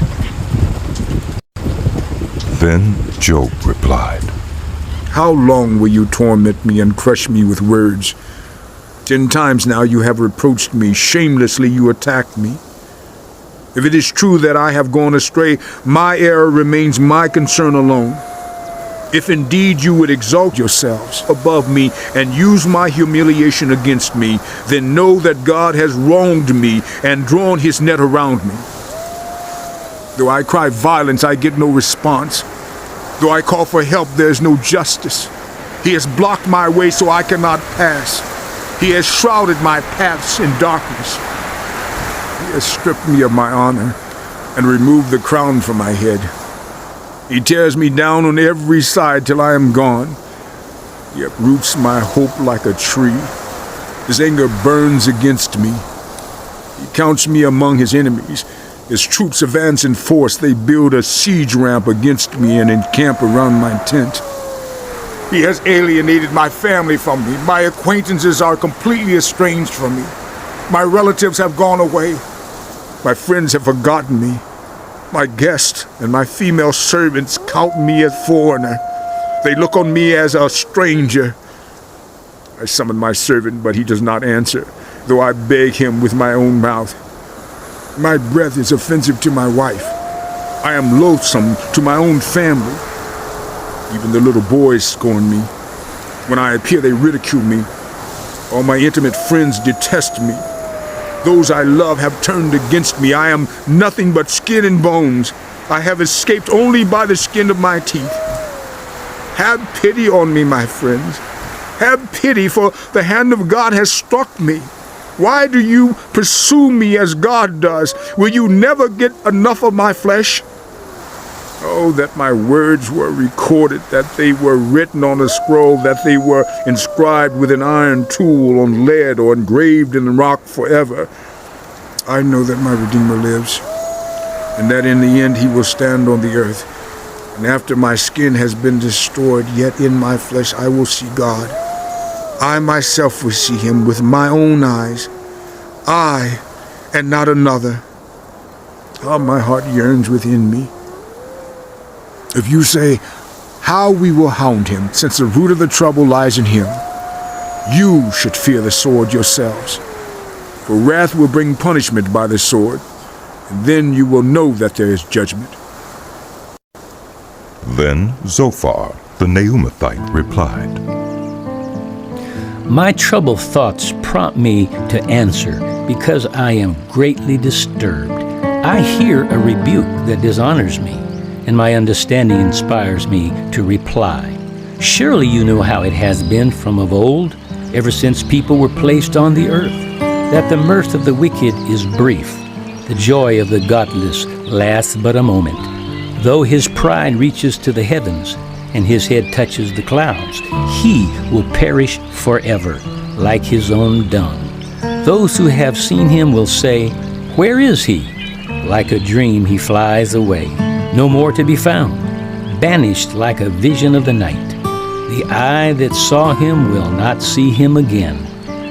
Then Job replied, How long will you torment me and crush me with words? 10 times now you have reproached me. Shamelessly you attack me. If it is true that I have gone astray, my error remains my concern alone. If indeed you would exalt yourselves above me and use my humiliation against me, then know that God has wronged me and drawn his net around me. Though I cry violence, I get no response. Though I call for help, there is no justice. He has blocked my way so I cannot pass. He has shrouded my paths in darkness. He has stripped me of my honor and removed the crown from my head. He tears me down on every side till I am gone. He uproots my hope like a tree. His anger burns against me. He counts me among his enemies. His troops advance in force. They build a siege ramp against me and encamp around my tent. He has alienated my family from me. My acquaintances are completely estranged from me. My relatives have gone away. My friends have forgotten me. My guests and my female servants count me as foreigner. They look on me as a stranger. I summon my servant, but he does not answer, though I beg him with my own mouth. My breath is offensive to my wife. I am loathsome to my own family. Even the little boys scorn me. When I appear, they ridicule me. All my intimate friends detest me. Those I love have turned against me. I am nothing but skin and bones. I have escaped only by the skin of my teeth. Have pity on me, my friends. Have pity, for the hand of God has struck me. Why do you pursue me as God does? Will you never get enough of my flesh? Oh, that my words were recorded, that they were written on a scroll, that they were inscribed with an iron tool on lead or engraved in rock forever. I know that my Redeemer lives, and that in the end he will stand on the earth. And after my skin has been destroyed, yet in my flesh I will see God. I myself will see him with my own eyes. I, and not another. How my heart yearns within me. If you say, how we will hound him, since the root of the trouble lies in him, you should fear the sword yourselves. For wrath will bring punishment by the sword, and then you will know that there is judgment. Then Zophar, the Naamathite, replied, My troubled thoughts prompt me to answer, because I am greatly disturbed. I hear a rebuke that dishonors me, and my understanding inspires me to reply. Surely you know how it has been from of old, ever since people were placed on the earth, that the mirth of the wicked is brief, the joy of the godless lasts but a moment. Though his pride reaches to the heavens, and his head touches the clouds, he will perish forever, like his own dung. Those who have seen him will say, "Where is he?" Like a dream he flies away, no more to be found, banished like a vision of the night. The eye that saw him will not see him again.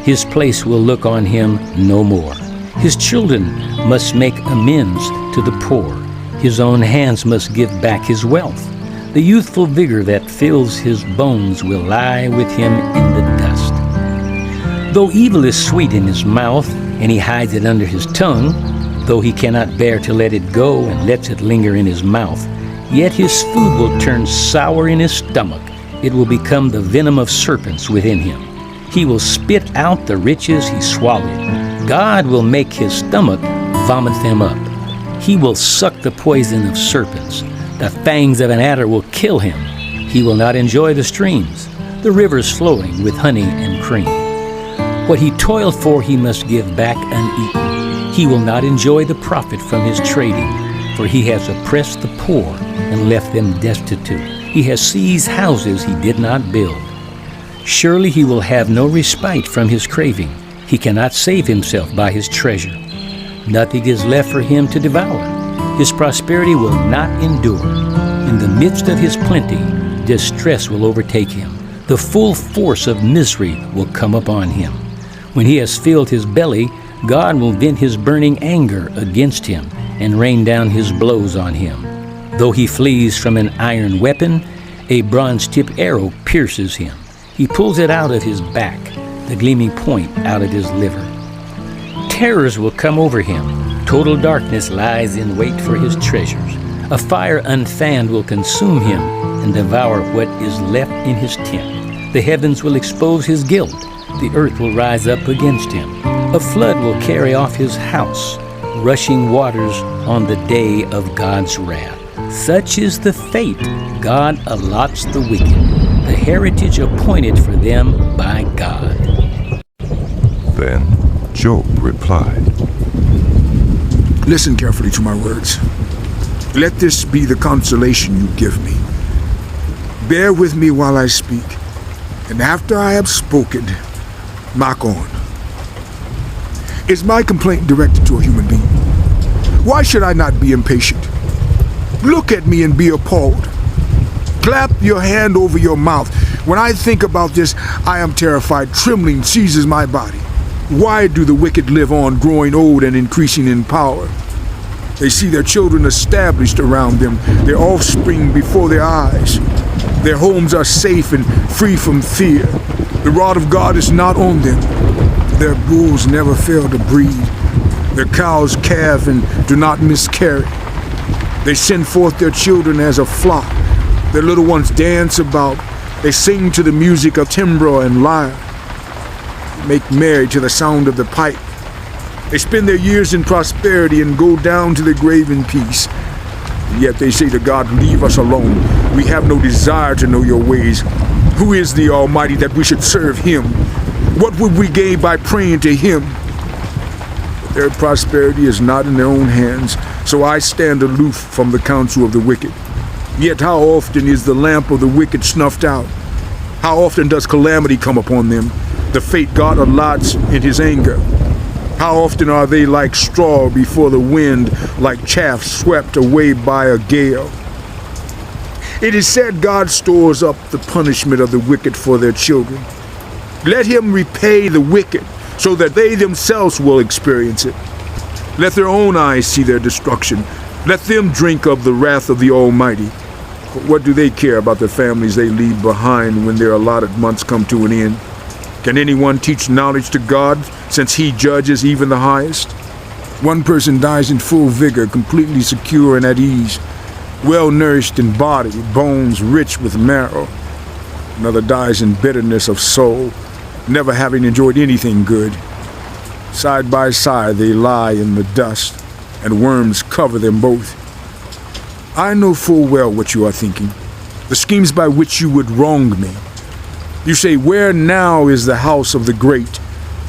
His place will look on him no more. His children must make amends to the poor. His own hands must give back his wealth. The youthful vigor that fills his bones will lie with him in the dust. Though evil is sweet in his mouth, and he hides it under his tongue, though he cannot bear to let it go and lets it linger in his mouth, yet his food will turn sour in his stomach. It will become the venom of serpents within him. He will spit out the riches he swallowed. God will make his stomach vomit them up. He will suck the poison of serpents. The fangs of an adder will kill him. He will not enjoy the streams, the rivers flowing with honey and cream. What he toiled for he must give back uneaten. He will not enjoy the profit from his trading, for he has oppressed the poor and left them destitute. He has seized houses he did not build. Surely he will have no respite from his craving. He cannot save himself by his treasure. Nothing is left for him to devour. His prosperity will not endure. In the midst of his plenty, distress will overtake him. The full force of misery will come upon him. When he has filled his belly, God will vent his burning anger against him and rain down his blows on him. Though he flees from an iron weapon, a bronze-tipped arrow pierces him. He pulls it out of his back, the gleaming point out of his liver. Terrors will come over him. Total darkness lies in wait for his treasures. A fire unfanned will consume him and devour what is left in his tent. The heavens will expose his guilt. The earth will rise up against him. A flood will carry off his house, rushing waters on the day of God's wrath. Such is the fate God allots the wicked, the heritage appointed for them by God. Then Job replied, Listen carefully to my words. Let this be the consolation you give me. Bear with me while I speak, and after I have spoken, mock on. Is my complaint directed to a human being? Why should I not be impatient? Look at me and be appalled. Clap your hand over your mouth. When I think about this, I am terrified. Trembling seizes my body. Why do the wicked live on, growing old and increasing in power? They see their children established around them, their offspring before their eyes. Their homes are safe and free from fear. The rod of God is not on them. Their bulls never fail to breed. Their cows calve and do not miscarry. They send forth their children as a flock. Their little ones dance about. They sing to the music of timbrel and lyre. They make merry to the sound of the pipe. They spend their years in prosperity and go down to the grave in peace. And yet they say to God, leave us alone. We have no desire to know your ways. Who is the Almighty that we should serve him? What would we gain by praying to him? But their prosperity is not in their own hands, so I stand aloof from the counsel of the wicked. Yet how often is the lamp of the wicked snuffed out? How often does calamity come upon them, the fate God allots in his anger? How often are they like straw before the wind, like chaff swept away by a gale? It is said God stores up the punishment of the wicked for their children. Let him repay the wicked, so that they themselves will experience it. Let their own eyes see their destruction. Let them drink of the wrath of the Almighty. But what do they care about the families they leave behind when their allotted months come to an end? Can anyone teach knowledge to God, since he judges even the highest? One person dies in full vigor, completely secure and at ease, well-nourished in body, bones rich with marrow. Another dies in bitterness of soul, never having enjoyed anything good. Side by side they lie in the dust, and worms cover them both. I know full well what you are thinking, the schemes by which you would wrong me. You say, where now is the house of the great,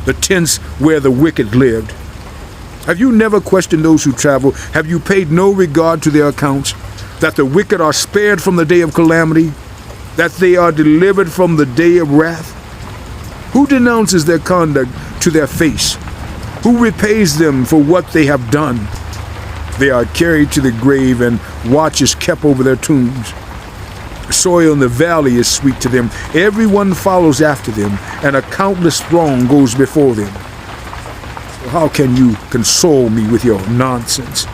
the tents where the wicked lived? Have you never questioned those who travel? Have you paid no regard to their accounts, that the wicked are spared from the day of calamity? that they are delivered from the day of wrath? Who denounces their conduct to their face? Who repays them for what they have done? They are carried to the grave, and watch is kept over their tombs. The soil in the valley is sweet to them. Everyone follows after them, and a countless throng goes before them. So how can you console me with your nonsense?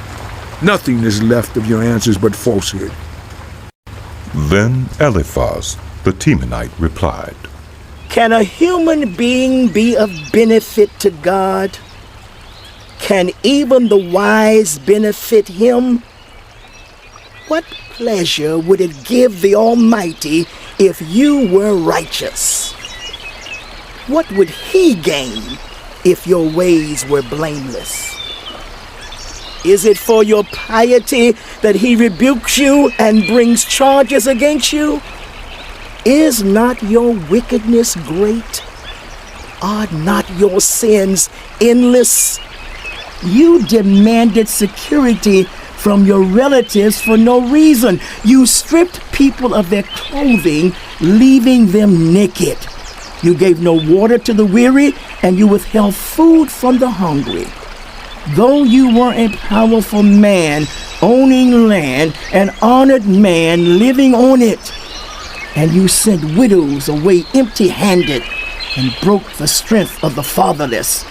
Nothing is left of your answers but falsehood. Then Eliphaz, the Temanite, replied, Can a human being be of benefit to God? Can even the wise benefit him? What pleasure would it give the Almighty if you were righteous? What would he gain if your ways were blameless? Is it for your piety that he rebukes you and brings charges against you? Is not your wickedness great? Are not your sins endless? You demanded security from your relatives for no reason. You stripped people of their clothing, leaving them naked. You gave no water to the weary, and you withheld food from the hungry. Though you were a powerful man, owning land, an honored man living on it, and you sent widows away empty-handed and broke the strength of the fatherless.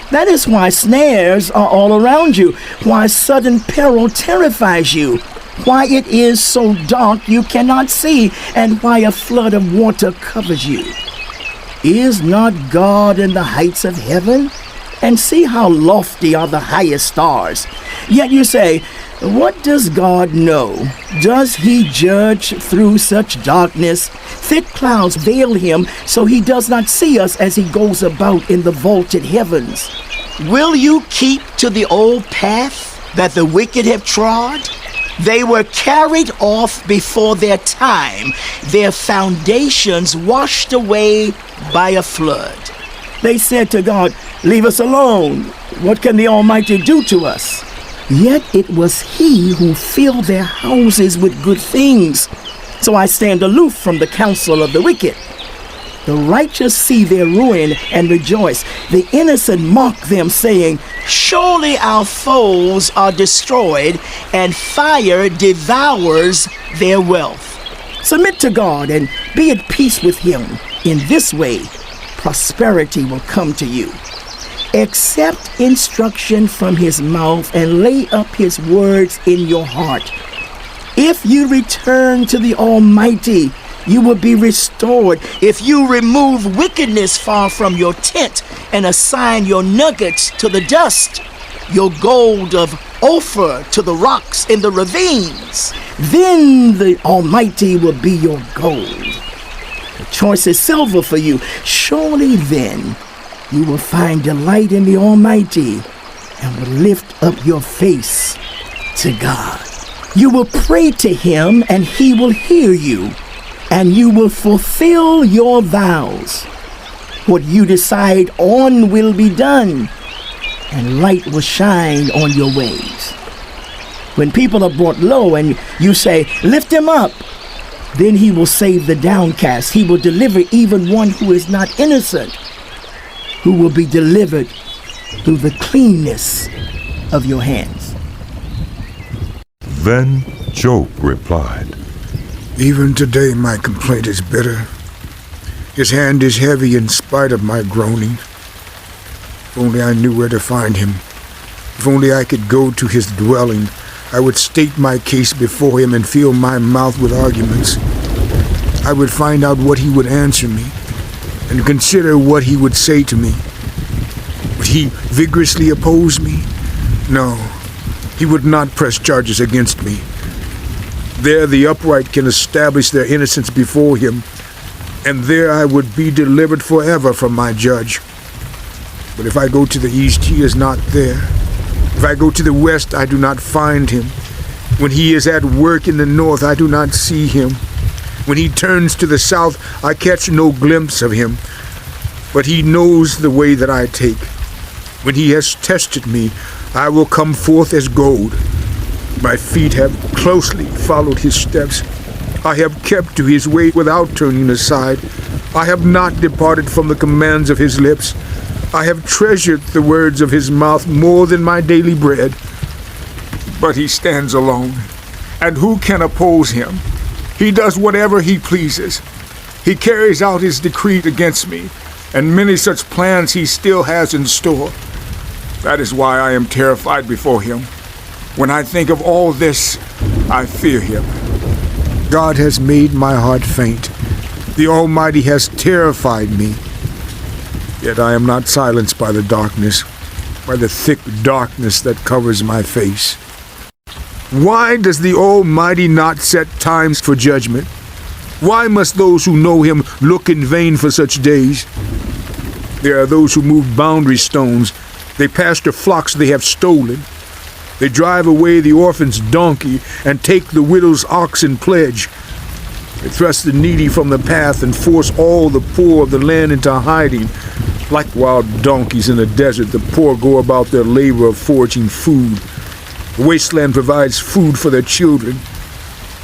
That is why snares are all around you, why sudden peril terrifies you, why it is so dark you cannot see, and why a flood of water covers you. Is not God in the heights of heaven? And see how lofty are the highest stars. Yet you say, what does God know? Does he judge through such darkness? Thick clouds veil him, so he does not see us as he goes about in the vaulted heavens. Will you keep to the old path that the wicked have trod? They were carried off before their time, their foundations washed away by a flood. They said to God, leave us alone. What can the Almighty do to us? Yet it was he who filled their houses with good things. So I stand aloof from the counsel of the wicked. The righteous see their ruin and rejoice. The innocent mock them, saying, Surely our foes are destroyed, and fire devours their wealth. Submit to God and be at peace with him. In this way, prosperity will come to you. Accept instruction from his mouth and lay up his words in your heart. If you return to the Almighty, you will be restored. If you remove wickedness far from your tent and assign your nuggets to the dust, your gold of Ophir to the rocks in the ravines, then the Almighty will be your gold. The choicest silver for you. Surely then you will find delight in the Almighty and will lift up your face to God. You will pray to him and he will hear you, and you will fulfill your vows. What you decide on will be done, and light will shine on your ways. When people are brought low and you say, lift him up, then he will save the downcast. He will deliver even one who is not innocent, who will be delivered through the cleanness of your hands. Then Job replied, Even today my complaint is bitter. His hand is heavy in spite of my groaning. If only I knew where to find him. If only I could go to his dwelling, I would state my case before him and fill my mouth with arguments. I would find out what he would answer me and consider what he would say to me. Would he vigorously oppose me? No, he would not press charges against me. There the upright can establish their innocence before him, and there I would be delivered forever from my judge. But if I go to the east, he is not there. If I go to the west, I do not find him. When he is at work in the north, I do not see him. When he turns to the south, I catch no glimpse of him. But he knows the way that I take. When he has tested me, I will come forth as gold. My feet have closely followed his steps. I have kept to his way without turning aside. I have not departed from the commands of his lips. I have treasured the words of his mouth more than my daily bread. But he stands alone, and who can oppose him? He does whatever he pleases. He carries out his decree against me, and many such plans he still has in store. That is why I am terrified before him. When I think of all this, I fear him. God has made my heart faint. The Almighty has terrified me. Yet I am not silenced by the darkness, by the thick darkness that covers my face. Why does the Almighty not set times for judgment? Why must those who know him look in vain for such days? There are those who move boundary stones. They pasture flocks they have stolen. They drive away the orphan's donkey and take the widow's ox in pledge. They thrust the needy from the path and force all the poor of the land into hiding. Like wild donkeys in the desert, the poor go about their labor of foraging food. The wasteland provides food for their children.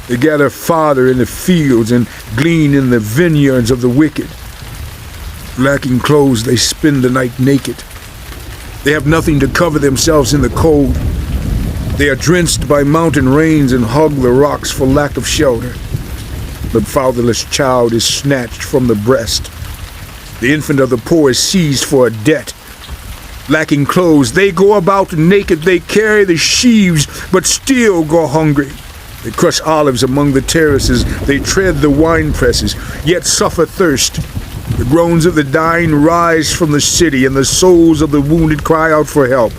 They gather fodder in the fields and glean in the vineyards of the wicked. Lacking clothes, they spend the night naked. They have nothing to cover themselves in the cold. They are drenched by mountain rains and hug the rocks for lack of shelter. The fatherless child is snatched from the breast. The infant of the poor is seized for a debt. Lacking clothes, they go about naked. They carry the sheaves, but still go hungry. They crush olives among the terraces. They tread the wine presses, yet suffer thirst. The groans of the dying rise from the city, and the souls of the wounded cry out for help.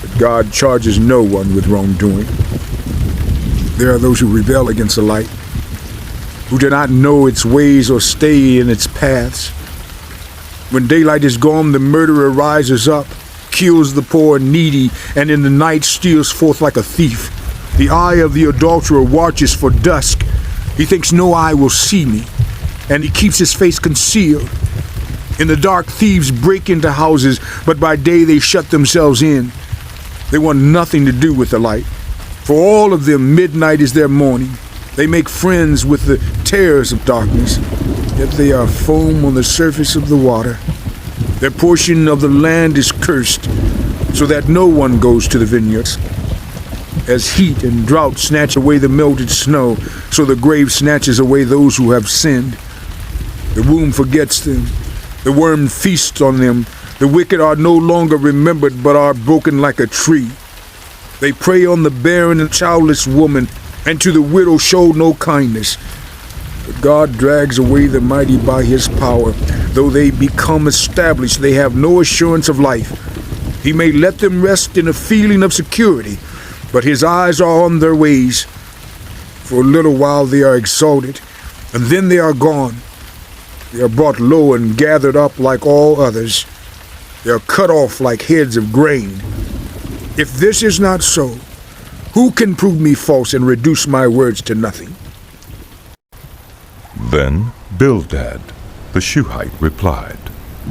But God charges no one with wrongdoing. There are those who rebel against the light, who do not know its ways or stay in its paths. When daylight is gone, the murderer rises up, kills the poor and needy, and in the night steals forth like a thief. The eye of the adulterer watches for dusk. He thinks no eye will see me, and he keeps his face concealed. In the dark, thieves break into houses, but by day they shut themselves in. They want nothing to do with the light. For all of them, midnight is their morning. They make friends with the terrors of darkness, yet they are foam on the surface of the water. Their portion of the land is cursed, so that no one goes to the vineyards. As heat and drought snatch away the melted snow, so the grave snatches away those who have sinned. The womb forgets them. The worm feasts on them. The wicked are no longer remembered, but are broken like a tree. They prey on the barren and childless woman, and to the widow show no kindness. But God drags away the mighty by his power. Though they become established, they have no assurance of life. He may let them rest in a feeling of security, but his eyes are on their ways. For a little while they are exalted, and then they are gone. They are brought low and gathered up like all others. They are cut off like heads of grain. If this is not so, who can prove me false and reduce my words to nothing? Then Bildad, the Shuhite, replied,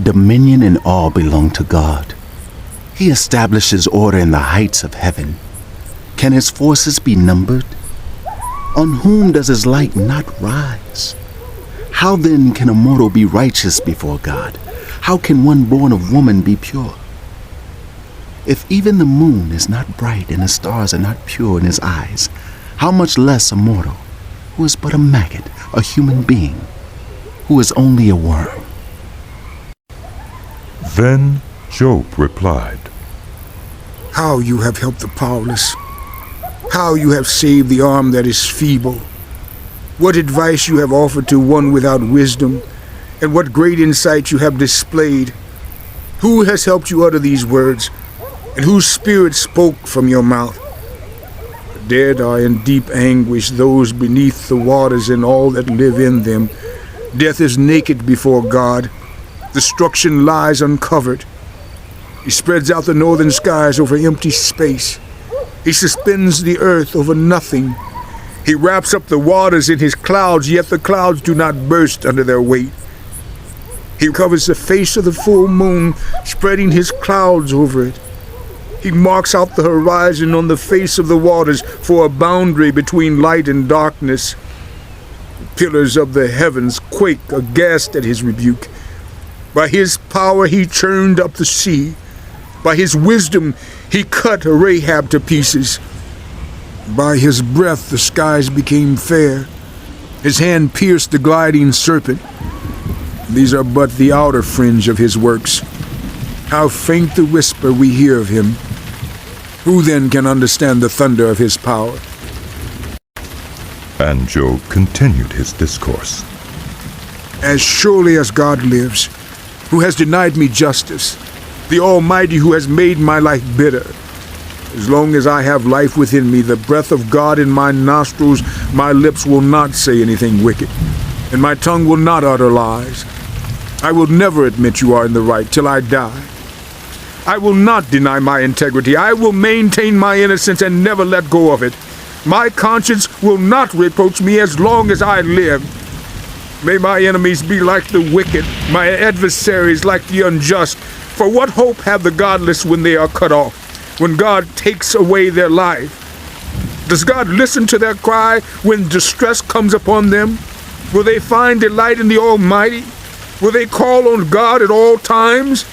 Dominion and all belong to God. He establishes order in the heights of heaven. Can his forces be numbered? On whom does his light not rise? How then can a mortal be righteous before God? How can one born of woman be pure? If even the moon is not bright and the stars are not pure in his eyes, how much less a mortal, who is but a maggot, a human being, who is only a worm? Then Job replied, How you have helped the powerless. How you have saved the arm that is feeble. What advice you have offered to one without wisdom, and what great insight you have displayed. Who has helped you utter these words, and whose spirit spoke from your mouth? The dead are in deep anguish, those beneath the waters and all that live in them. Death is naked before God. Destruction lies uncovered. He spreads out the northern skies over empty space. He suspends the earth over nothing. He wraps up the waters in his clouds, yet the clouds do not burst under their weight. He covers the face of the full moon, spreading his clouds over it. He marks out the horizon on the face of the waters for a boundary between light and darkness. Pillars of the heavens quake aghast at his rebuke. By his power he churned up the sea. By his wisdom he cut Rahab to pieces. By his breath the skies became fair. His hand pierced the gliding serpent. These are but the outer fringe of his works. How faint the whisper we hear of him. Who then can understand the thunder of his power? And Job continued his discourse. As surely as God lives, who has denied me justice, the Almighty who has made my life bitter. As long as I have life within me, the breath of God in my nostrils, my lips will not say anything wicked, and my tongue will not utter lies. I will never admit you are in the right till I die. I will not deny my integrity. I will maintain my innocence and never let go of it. My conscience will not reproach me as long as I live. May my enemies be like the wicked, my adversaries like the unjust. For what hope have the godless when they are cut off, when God takes away their life? Does God listen to their cry when distress comes upon them? Will they find delight in the Almighty? Will they call on God at all times?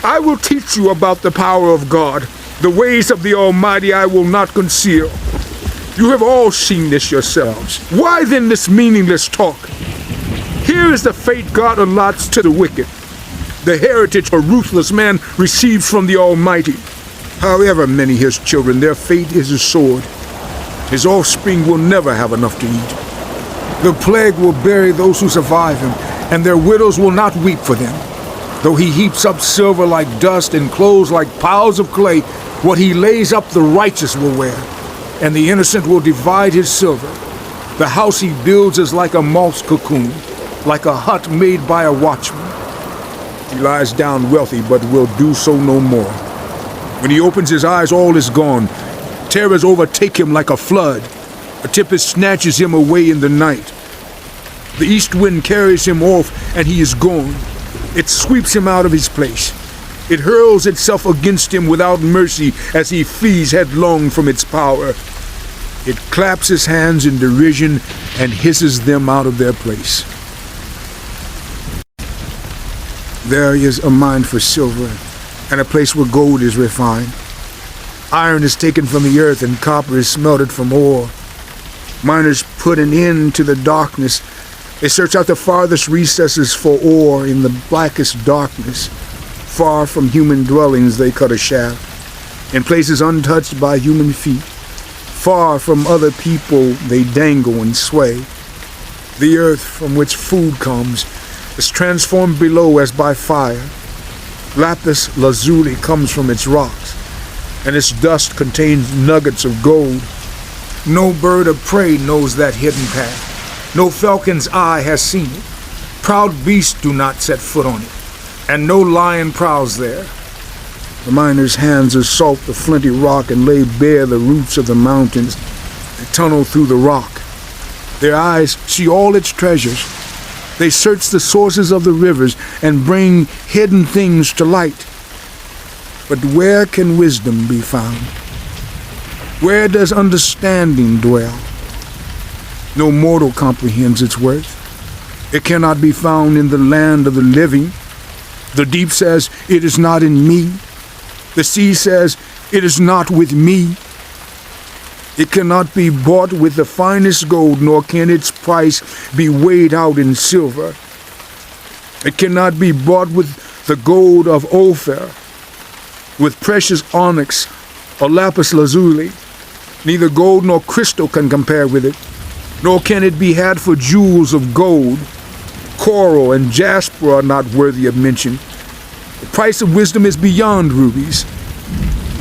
I will teach you about the power of God. The ways of the Almighty I will not conceal. You have all seen this yourselves. Why then this meaningless talk? Here is the fate God allots to the wicked, the heritage a ruthless man receives from the Almighty. However many his children, their fate is a sword. His offspring will never have enough to eat. The plague will bury those who survive him, and their widows will not weep for them. Though he heaps up silver like dust and clothes like piles of clay, what he lays up the righteous will wear, and the innocent will divide his silver. The house he builds is like a moth's cocoon, like a hut made by a watchman. He lies down wealthy, but will do so no more. When he opens his eyes, all is gone. Terrors overtake him like a flood. A tempest snatches him away in the night. The east wind carries him off, and he is gone. It sweeps him out of his place. It hurls itself against him without mercy as he flees headlong from its power. It claps his hands in derision and hisses them out of their place. There is a mine for silver, and a place where gold is refined. Iron is taken from the earth, and copper is smelted from ore. Miners put an end to the darkness. They search out the farthest recesses for ore in the blackest darkness. Far from human dwellings they cut a shaft, in places untouched by human feet. Far from other people they dangle and sway. The earth from which food comes is transformed below as by fire. Lapis lazuli comes from its rocks, and its dust contains nuggets of gold. No bird of prey knows that hidden path. No falcon's eye has seen it. Proud beasts do not set foot on it, and no lion prowls there. The miners' hands assault the flinty rock and lay bare the roots of the mountains. They tunnel through the rock. Their eyes see all its treasures. They search the sources of the rivers and bring hidden things to light. But where can wisdom be found? Where does understanding dwell? No mortal comprehends its worth. It cannot be found in the land of the living. The deep says, "It is not in me." The sea says, "It is not with me." It cannot be bought with the finest gold, nor can its price be weighed out in silver. It cannot be bought with the gold of Ophir, with precious onyx or lapis lazuli. Neither gold nor crystal can compare with it, nor can it be had for jewels of gold. Coral and jasper are not worthy of mention. The price of wisdom is beyond rubies.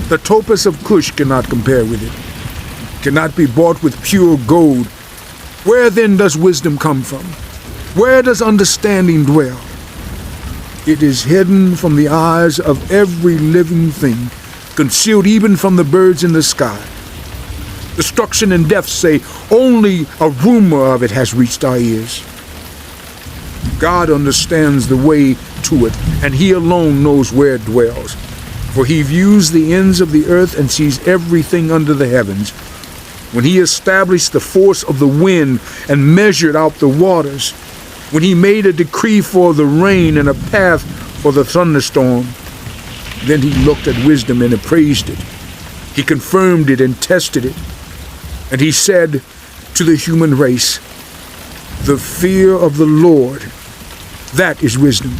The topaz of Cush cannot compare with it. Cannot be bought with pure gold. Where then does wisdom come from? Where does understanding dwell? It is hidden from the eyes of every living thing, concealed even from the birds in the sky. Destruction and death say only a rumor of it has reached our ears. God understands the way to it, and he alone knows where it dwells. For he views the ends of the earth and sees everything under the heavens. when he established the force of the wind and measured out the waters, when he made a decree for the rain and a path for the thunderstorm. Then he looked at wisdom and appraised it. He confirmed it and tested it. And he said to the human race, "The fear of the Lord, that is wisdom,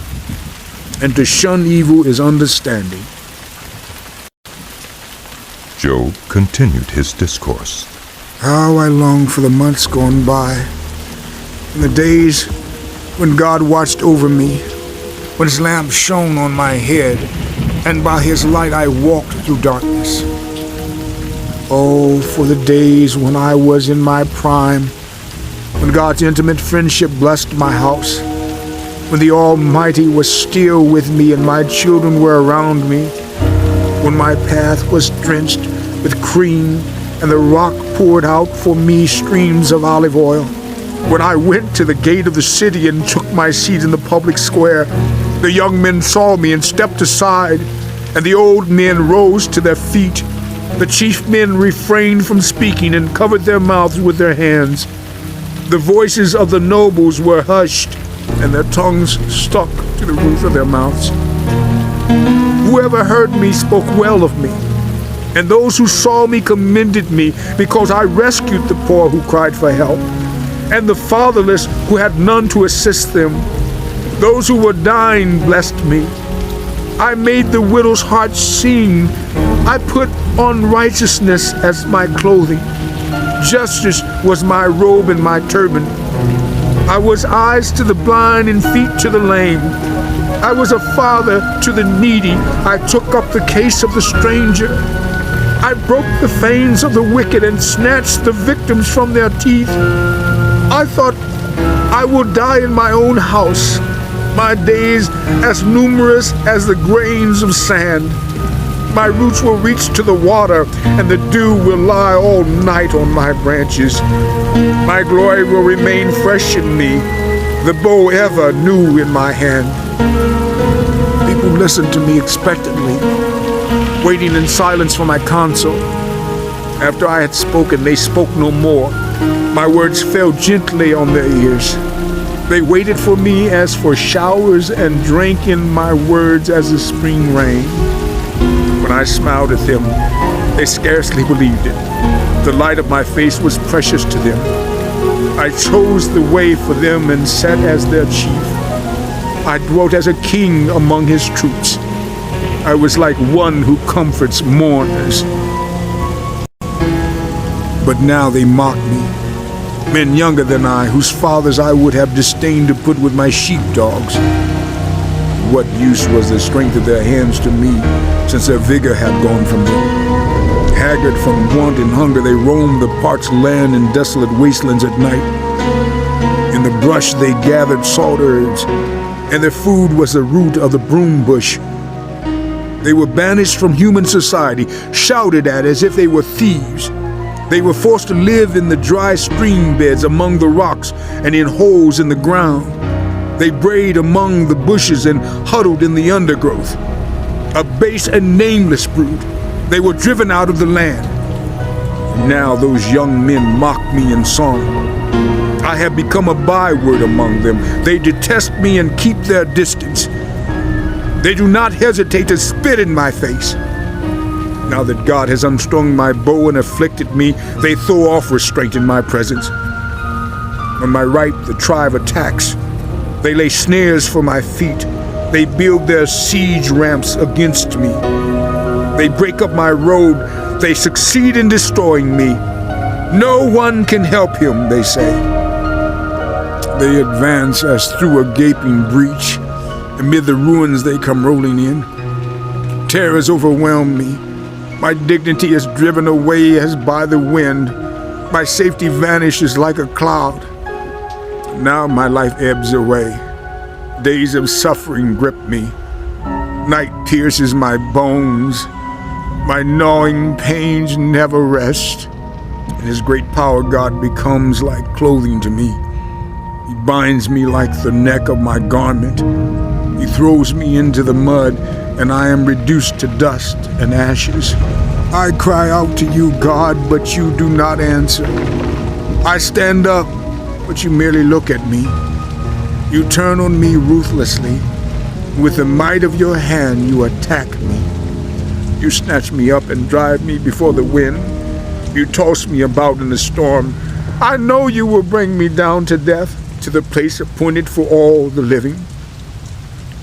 and to shun evil is understanding." Job continued his discourse. How I long for the months gone by, and the days when God watched over me, when his lamp shone on my head, and by his light I walked through darkness. Oh, for the days when I was in my prime, when God's intimate friendship blessed my house, when the Almighty was still with me and my children were around me, when my path was drenched with cream and the rock poured out for me streams of olive oil. When I went to the gate of the city and took my seat in the public square, the young men saw me and stepped aside, and the old men rose to their feet. The chief men refrained from speaking and covered their mouths with their hands. The voices of the nobles were hushed, and their tongues stuck to the roof of their mouths. Whoever heard me spoke well of me, and those who saw me commended me, because I rescued the poor who cried for help, and the fatherless who had none to assist them. Those who were dying blessed me. I made the widow's heart sing. I put on righteousness as my clothing. Justice was my robe and my turban. I was eyes to the blind and feet to the lame. I was a father to the needy. I took up the case of the stranger. I broke the fangs of the wicked and snatched the victims from their teeth. I thought, I will die in my own house, my days as numerous as the grains of sand. My roots will reach to the water, and the dew will lie all night on my branches. My glory will remain fresh in me, the bow ever new in my hand. People listened to me expectantly, waiting in silence for my counsel. After I had spoken, they spoke no more. My words fell gently on their ears. They waited for me as for showers and drank in my words as the spring rain. When I smiled at them, they scarcely believed it. The light of my face was precious to them. I chose the way for them and sat as their chief. I dwelt as a king among his troops. I was like one who comforts mourners. But now they mock me. Men younger than I, whose fathers I would have disdained to put with my sheepdogs. What use was the strength of their hands to me, since their vigor had gone from them? Haggard from want and hunger, they roamed the parched land and desolate wastelands at night. In the brush they gathered salt herbs, and their food was the root of the broom bush. They were banished from human society, shouted at as if they were thieves. They were forced to live in the dry stream beds among the rocks and in holes in the ground. They brayed among the bushes and huddled in the undergrowth. A base and nameless brood, they were driven out of the land. Now those young men mock me in song. I have become a byword among them. They detest me and keep their distance. They do not hesitate to spit in my face. Now that God has unstrung my bow and afflicted me, they throw off restraint in my presence. On my right, the tribe attacks. They lay snares for my feet. They build their siege ramps against me. They break up my road. They succeed in destroying me. No one can help him, they say. They advance as through a gaping breach. Amid the ruins they come rolling in. Terrors overwhelm me. My dignity is driven away as by the wind. My safety vanishes like a cloud. Now my life ebbs away. Days of suffering grip me. Night pierces my bones. My gnawing pains never rest. In his great power, God becomes like clothing to me. He binds me like the neck of my garment. He throws me into the mud, and I am reduced to dust and ashes. I cry out to you, God, but you do not answer. I stand up, but you merely look at me. You turn on me ruthlessly. With the might of your hand, you attack me. You snatch me up and drive me before the wind. You toss me about in the storm. I know you will bring me down to death, to the place appointed for all the living.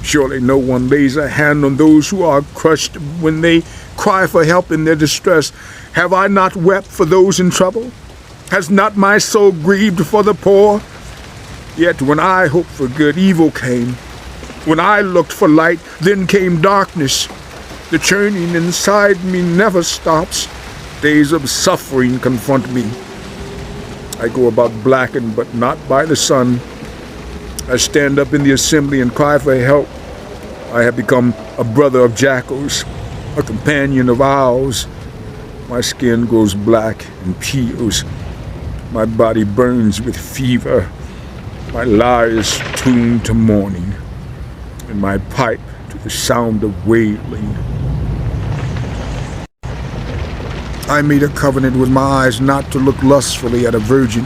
Surely no one lays a hand on those who are crushed when they cry for help in their distress. Have I not wept for those in trouble? Has not my soul grieved for the poor? Yet when I hoped for good, evil came. When I looked for light, then came darkness. The churning inside me never stops. Days of suffering confront me. I go about blackened, but not by the sun. I stand up in the assembly and cry for help. I have become a brother of jackals, a companion of owls. My skin grows black and peels. My body burns with fever. My lyre is tuned to mourning, and my pipe to the sound of wailing. I made a covenant with my eyes not to look lustfully at a virgin.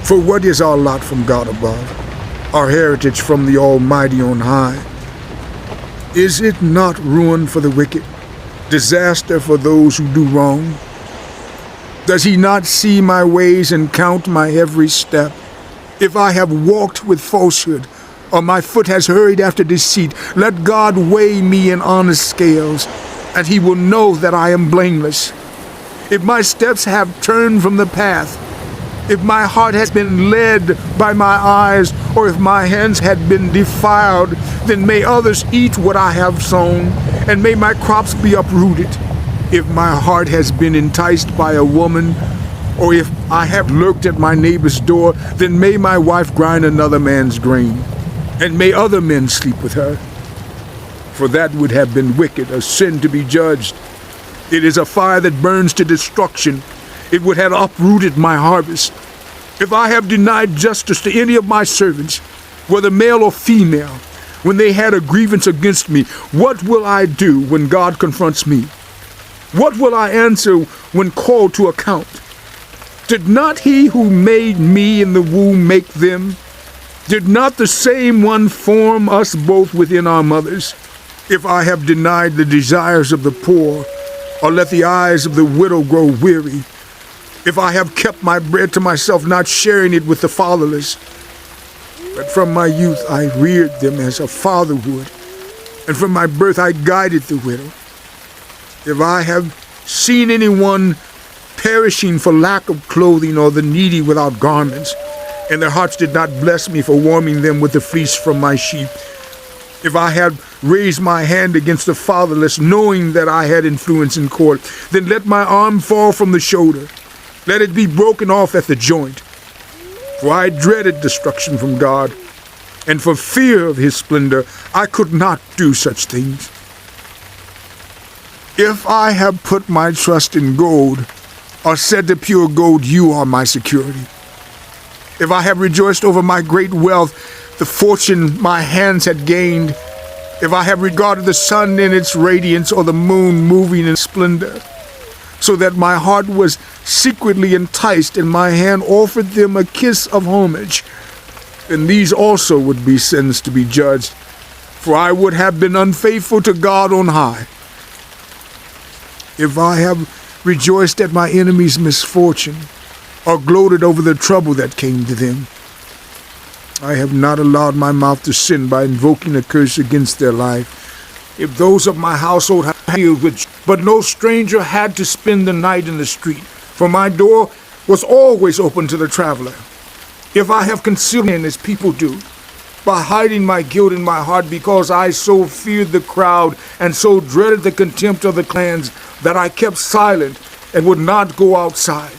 For what is our lot from God above, our heritage from the Almighty on high? Is it not ruin for the wicked, disaster for those who do wrong? Does he not see my ways and count my every step? If I have walked with falsehood, or my foot has hurried after deceit, let God weigh me in honest scales, and he will know that I am blameless. If my steps have turned from the path, if my heart has been led by my eyes, or if my hands had been defiled, then may others eat what I have sown, and may my crops be uprooted. If my heart has been enticed by a woman, or if I have lurked at my neighbor's door, then may my wife grind another man's grain, and may other men sleep with her. For that would have been wicked, a sin to be judged. It is a fire that burns to destruction. It would have uprooted my harvest. If I have denied justice to any of my servants, whether male or female, when they had a grievance against me, what will I do when God confronts me? What will I answer when called to account? Did not he who made me in the womb make them? Did not the same one form us both within our mothers? If I have denied the desires of the poor, or let the eyes of the widow grow weary, if I have kept my bread to myself, not sharing it with the fatherless, but from my youth I reared them as a father would, and from my birth I guided the widow. If I have seen anyone perishing for lack of clothing, or the needy without garments, and their hearts did not bless me for warming them with the fleece from my sheep, if I had raised my hand against the fatherless, knowing that I had influence in court, then let my arm fall from the shoulder. Let it be broken off at the joint. For I dreaded destruction from God, and for fear of his splendor, I could not do such things. If I have put my trust in gold, or said to pure gold, you are my security. If I have rejoiced over my great wealth, the fortune my hands had gained, if I have regarded the sun in its radiance, or the moon moving in splendor, so that my heart was secretly enticed, and my hand offered them a kiss of homage, then these also would be sins to be judged, for I would have been unfaithful to God on high. If I have rejoiced at my enemies' misfortune, or gloated over the trouble that came to them, I have not allowed my mouth to sin by invoking a curse against their life. If those of my household have healed with, but no stranger had to spend the night in the street, for my door was always open to the traveler. If I have concealed sin as people do, by hiding my guilt in my heart, because I so feared the crowd and so dreaded the contempt of the clans, that I kept silent and would not go outside.